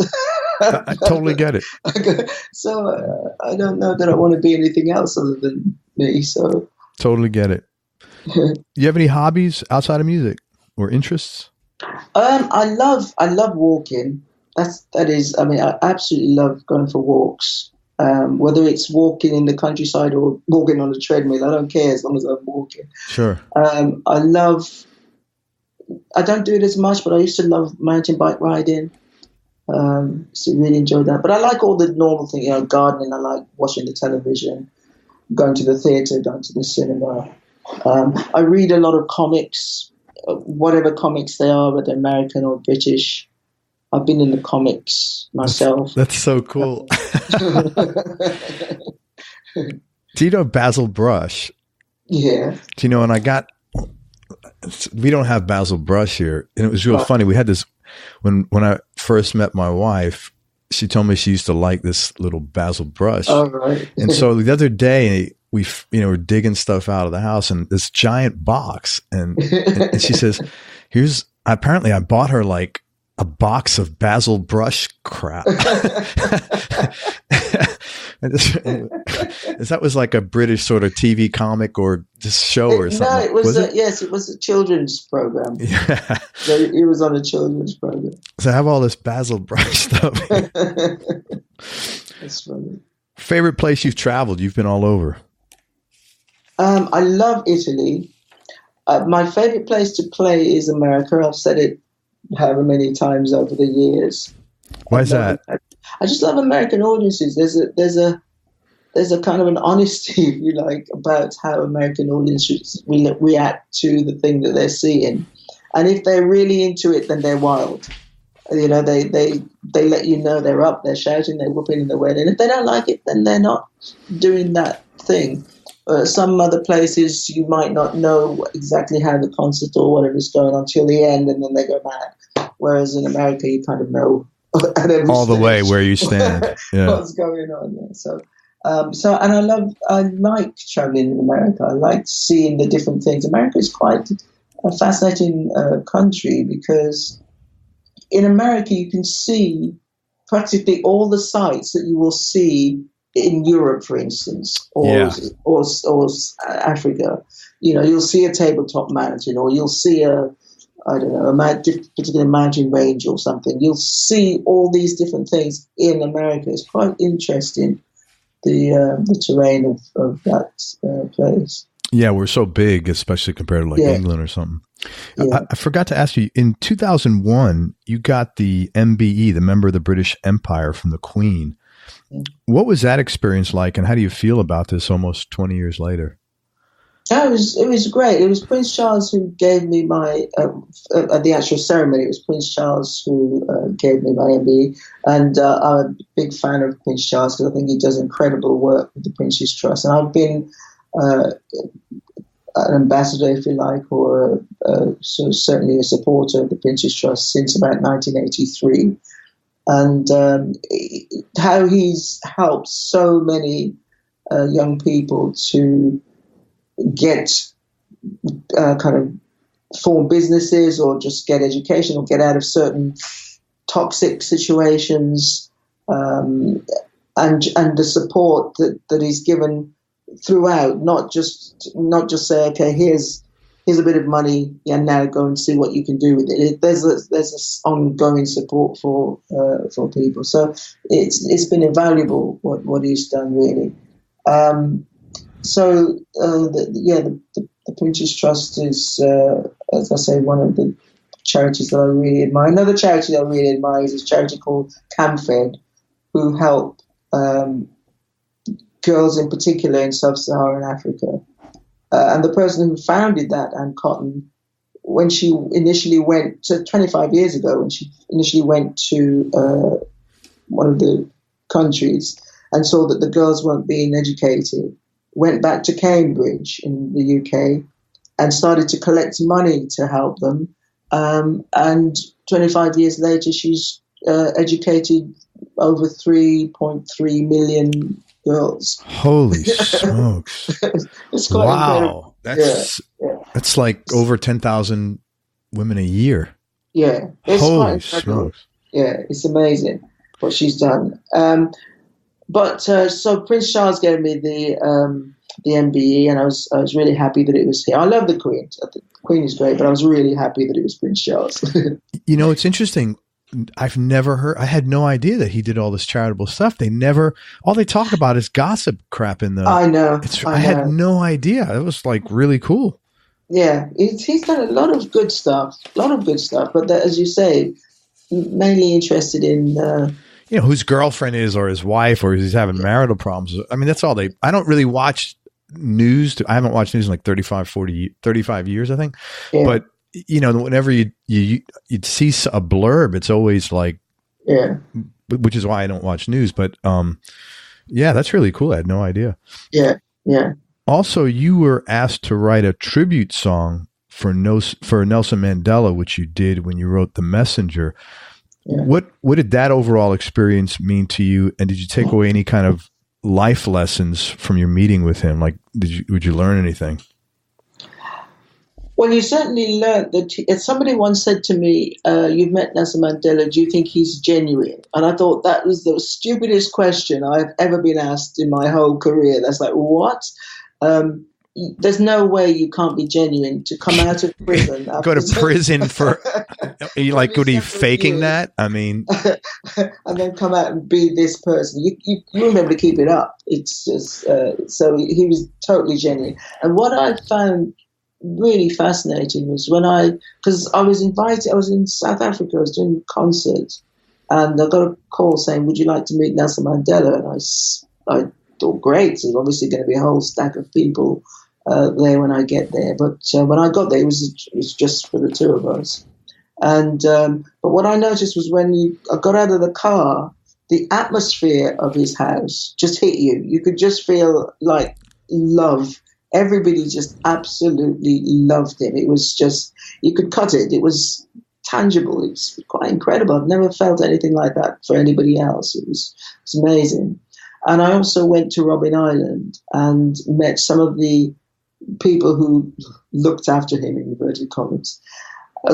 I totally get it. So I don't know that I want to be anything else other than me. So totally get it. You have any hobbies outside of music or interests? I love walking. That is. I mean, I absolutely love going for walks. Whether it's walking in the countryside or walking on a treadmill, I don't care as long as I'm walking. Sure. I don't do it as much, but I used to love mountain bike riding. So really enjoy that. But I like all the normal things, gardening. I like watching the television, going to the theatre, going to the cinema. I read a lot of comics, whatever comics they are, whether American or British. I've been in the comics myself. That's so cool. Do you know Basil Brush? Yeah. Do you know, we don't have Basil Brush here. And it was real funny. We had this, when I first met my wife, she told me she used to like this little Basil Brush. Oh, right. And so the other day, we're digging stuff out of the house and this giant box. And she says, apparently I bought her like a box of Basil Brush crap. That was like a British sort of TV comic or just show or something. No, it was yes, it was a children's program. Yeah. So it was on a children's program. So I have all this Basil Brush stuff. That's funny. Favorite place you've traveled? You've been all over. I love Italy. My favorite place to play is America. I've said it however many times over the years. Why is that? I just love American audiences. There's a kind of an honesty, if you like, about how American audiences react to the thing that they're seeing. And if they're really into it, then they're wild. You know, they let you know they're up, they're shouting, they're whooping in the wind. And if they don't like it, then they're not doing that thing. Some other places you might not know exactly how the concert or whatever is going on till the end, and then they go mad. Whereas in America, you kind of know at every all the stage way where you stand. Yeah. what's going on there. So and I like traveling in America. I like seeing the different things. America is quite a fascinating country because in America you can see practically all the sites that you will see in Europe, for instance, or Africa. You know, you'll see a tabletop mountain, or you'll see a particular mountain range or something. You'll see all these different things in America. It's quite interesting, the terrain of that place. Yeah, we're so big, especially compared to like England or something. Yeah. I forgot to ask you, in 2001, you got the MBE, the Member of the British Empire, from the Queen. What was that experience like, and how do you feel about this almost 20 years later? It was great. It was Prince Charles who gave me my at the actual ceremony. It was Prince Charles who gave me my MBE, and I'm a big fan of Prince Charles because I think he does incredible work with the Prince's Trust. And I've been an ambassador, if you like, or certainly a supporter of the Prince's Trust since about 1983. And how he's helped so many young people to get kind of form businesses or just get education or get out of certain toxic situations, and the support that he's given throughout, not just say, okay, here's a bit of money, and now go and see what you can do with it. There's this ongoing support for people. So it's been invaluable what he's done, really. The Prince's Trust is, as I say, one of the charities that I really admire. Another charity that I really admire is a charity called CAMFED, who help girls in particular in sub-Saharan Africa. And the person who founded that, Anne Cotton, when she initially went to 25 years ago, when she initially went to one of the countries and saw that the girls weren't being educated, went back to Cambridge in the UK and started to collect money to help them. And 25 years later, she's educated over 3.3 million girls. Holy smokes. It's quite incredible. That's like over 10,000 women a year. Yeah. It's Holy smokes. Yeah, it's amazing what she's done. So Prince Charles gave me the MBE, and I was really happy that it was here. I love the Queen. The Queen is great, but I was really happy that it was Prince Charles. You know, it's interesting. I had no idea that he did all this charitable stuff. All they talk about is gossip crap in the. I know. I had no idea. It was like really cool. Yeah, he's done a lot of good stuff. But as you say, mainly interested in. Whose girlfriend is, or his wife, or he's having marital problems. I mean, that's all I don't really watch news. I haven't watched news in like 35 years, I think. Yeah. But, whenever you'd see a blurb, it's always like, which is why I don't watch news. But, that's really cool. I had no idea. Yeah. Yeah. Also, you were asked to write a tribute song for Nelson Mandela, which you did when you wrote The Messenger. Yeah. What did that overall experience mean to you? And did you take away any kind of life lessons from your meeting with him? Like, would you learn anything? Well, you certainly learned that somebody once said to me, you've met Nelson Mandela, do you think he's genuine? And I thought that was the stupidest question I've ever been asked in my whole career. That's like, what? There's no way you can't be genuine to come out of prison. Go to prison for, like, what are you faking that? I mean. And then come out and be this person. You won't be able to keep it up. It's just, so he was totally genuine. And what I found really fascinating was because I was invited, I was in South Africa, I was doing a concert, and I got a call saying, would you like to meet Nelson Mandela? And I thought, great, there's obviously going to be a whole stack of people there when I get there. But when I got there, it was just for the two of us. And but what I noticed was when I got out of the car, the atmosphere of his house just hit you. You could just feel like love. Everybody just absolutely loved him. It was just, you could cut it. It was tangible. It was quite incredible. I've never felt anything like that for anybody else. It was amazing. And I also went to Robben Island and met some of the people who looked after him, in inverted commas,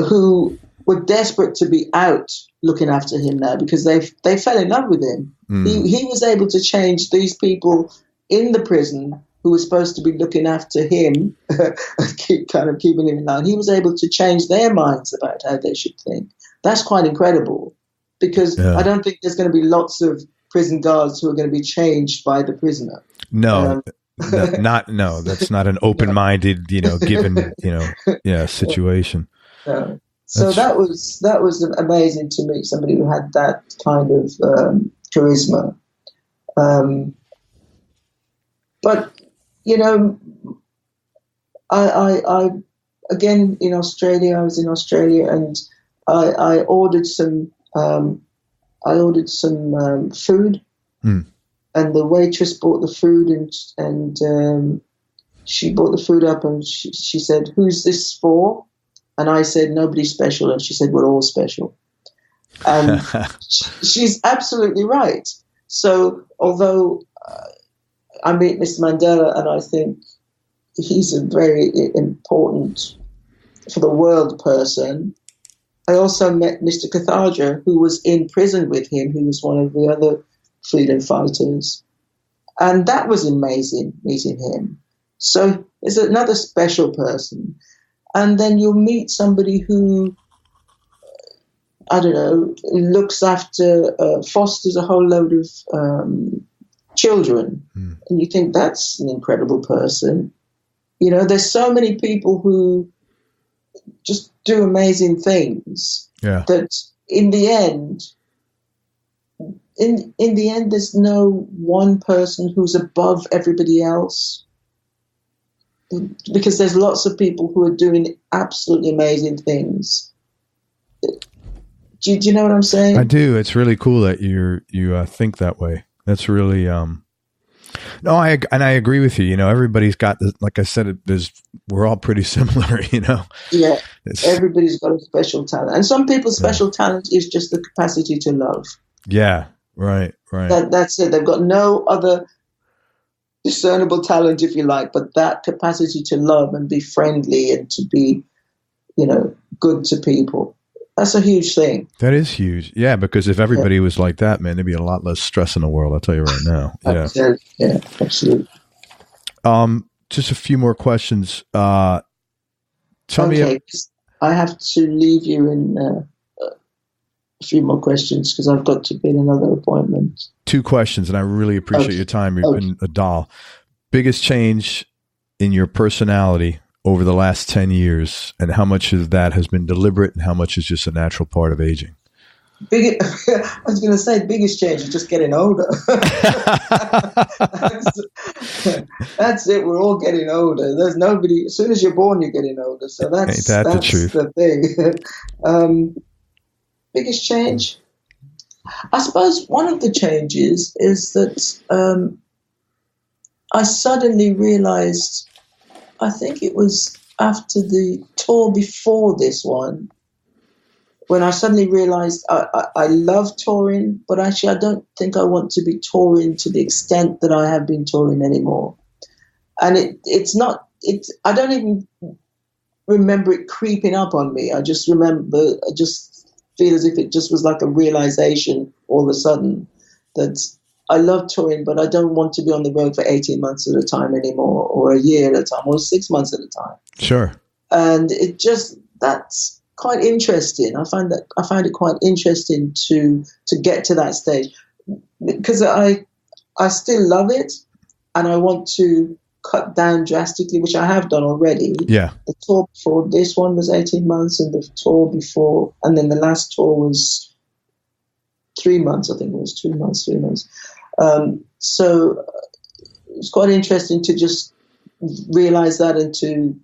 who were desperate to be out looking after him now because they fell in love with him. He was able to change these people in the prison who was supposed to be looking after him, keeping him in line. He was able to change their minds about how they should think. That's quite incredible, because I don't think there's going to be lots of prison guards who are going to be changed by the prisoner. No, that's not an open-minded, given, situation. No. So that was amazing to meet somebody who had that kind of charisma. But I again in Australia. I was in Australia, and I ordered some. Food, and the waitress brought the food, and she brought the food up, and she said, "Who's this for?" And I said, "Nobody special," and she said, "We're all special." And she's absolutely right. So although I meet Mr. Mandela, and I think he's a very important for the world person, I also met Mr. Carthager, who was in prison with him, who was one of the other freedom fighters. And that was amazing, meeting him. So there's another special person. And then you'll meet somebody who, I don't know, looks after, fosters a whole load of children. And you think, that's an incredible person. There's so many people who just do amazing things. Yeah. That in the end, there's no one person who's above everybody else, because there's lots of people who are doing absolutely amazing things. Do you know what I'm saying? I do. It's really cool that you think that way. That's really no, I agree with you. Everybody's got this, like I said, we're all pretty similar. Yeah, everybody's got a special talent, and some people's special talent is just the capacity to love. Yeah, right. That's it. They've got no other discernible talent, if you like, but that capacity to love and be friendly and to be, good to people. That's a huge thing. That is huge. Yeah, because if everybody was like that, man, there'd be a lot less stress in the world. I'll tell you right now. Yeah, absolutely. Just a few more questions. Tell me. I have to leave you in a few more questions because I've got to be in another appointment. 2 questions, and I really appreciate your time. You've been a doll. Biggest change in your personality over the last 10 years, and how much of that has been deliberate and how much is just a natural part of aging? I was going to say biggest change is just getting older. That's it. We're all getting older. There's nobody, as soon as you're born, you're getting older. So that's the truth. The thing. Biggest change? I suppose one of the changes is that I suddenly realized, I think it was after the tour before this one, when I suddenly realized I love touring, but actually I don't think I want to be touring to the extent that I have been touring anymore. And I don't even remember it creeping up on me. I just feel as if it just was like a realization all of a sudden that I love touring, but I don't want to be on the road for 18 months at a time anymore, or a year at a time, or 6 months at a time. Sure. And that's quite interesting. I find it quite interesting to get to that stage, because I still love it, and I want to cut down drastically, which I have done already. Yeah. The tour before this one was 18 months, and the tour before, and then the last tour was 3 months. I think it was 2 months, 3 months. So it's quite interesting to just realize that and to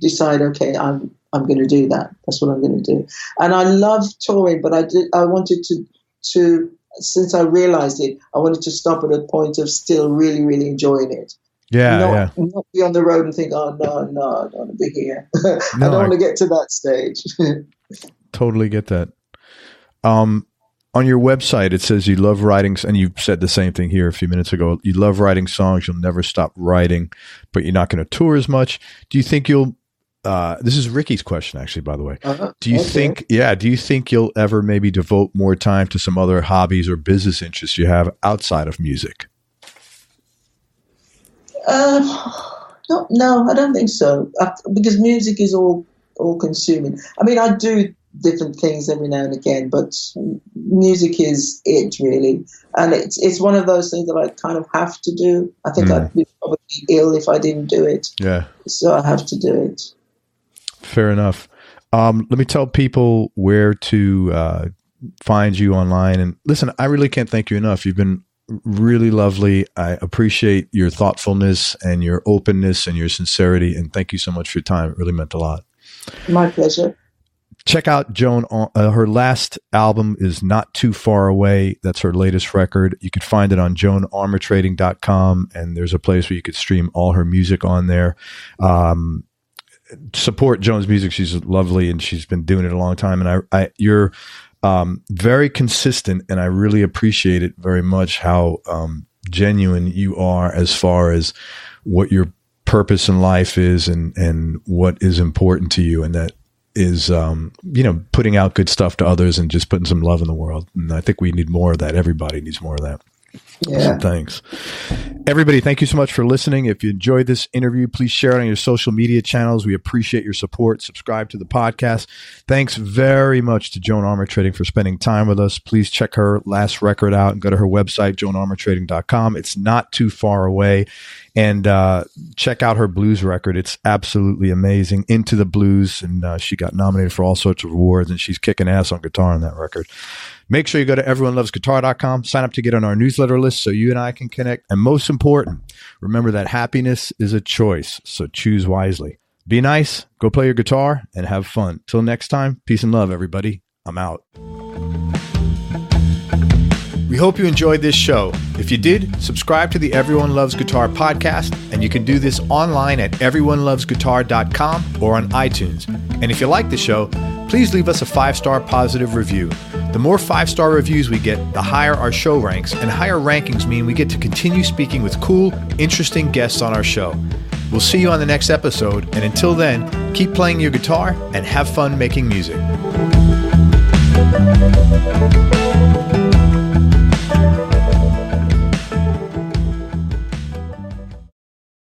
decide, okay, I'm going to do that. That's what I'm going to do. And I love touring, but I wanted to, since I realized it, I wanted to stop at a point of still really, really enjoying it. Not be on the road and think, oh, no, I don't want to be here. I don't want to get to that stage. Totally get that. On your website, it says you love writing, and you said the same thing here a few minutes ago. You love writing songs. You'll never stop writing, but you're not going to tour as much. Do you think you'll, this is Ricky's question, actually, by the way. Do you think you'll ever maybe devote more time to some other hobbies or business interests you have outside of music? No, I don't think so. Because music is all consuming. I mean, I do different things every now and again, but music is it, really. And it's one of those things that I kind of have to do. I think I'd be probably ill if I didn't do it. Yeah. So I have to do it. Fair enough. Let me tell people where to find you online. And listen, I really can't thank you enough. You've been really lovely. I appreciate your thoughtfulness and your openness and your sincerity. And thank you so much for your time. It really meant a lot. My pleasure. Check out Joan. Her last album is Not Too Far Away. That's her latest record. You can find it on joanarmatrading.com, and there's a place where you could stream all her music on there. Support Joan's music. She's lovely, and she's been doing it a long time. And you're very consistent, and I really appreciate it very much how genuine you are as far as what your purpose in life is and what is important to you, and that is, putting out good stuff to others and just putting some love in the world. And I think we need more of that. Everybody needs more of that. Yeah. So thanks. Everybody, thank you so much for listening. If you enjoyed this interview, please share it on your social media channels. We appreciate your support. Subscribe to the podcast. Thanks very much to Joan Armatrading for spending time with us. Please check her last record out and go to her website, joanarmatrading.com. It's Not Too Far Away. And check out her blues record. It's absolutely amazing. Into the Blues. And she got nominated for all sorts of awards, and she's kicking ass on guitar on that record. Make sure you go to everyonelovesguitar.com, sign up to get on our newsletter list so you and I can connect. And most important, remember that happiness is a choice, so choose wisely. Be nice, go play your guitar, and have fun. Till next time, peace and love, everybody. I'm out. We hope you enjoyed this show. If you did, subscribe to the Everyone Loves Guitar podcast, and you can do this online at everyonelovesguitar.com or on iTunes. And if you like the show, please leave us a 5-star positive review. The more 5-star reviews we get, the higher our show ranks, and higher rankings mean we get to continue speaking with cool, interesting guests on our show. We'll see you on the next episode, and until then, keep playing your guitar and have fun making music.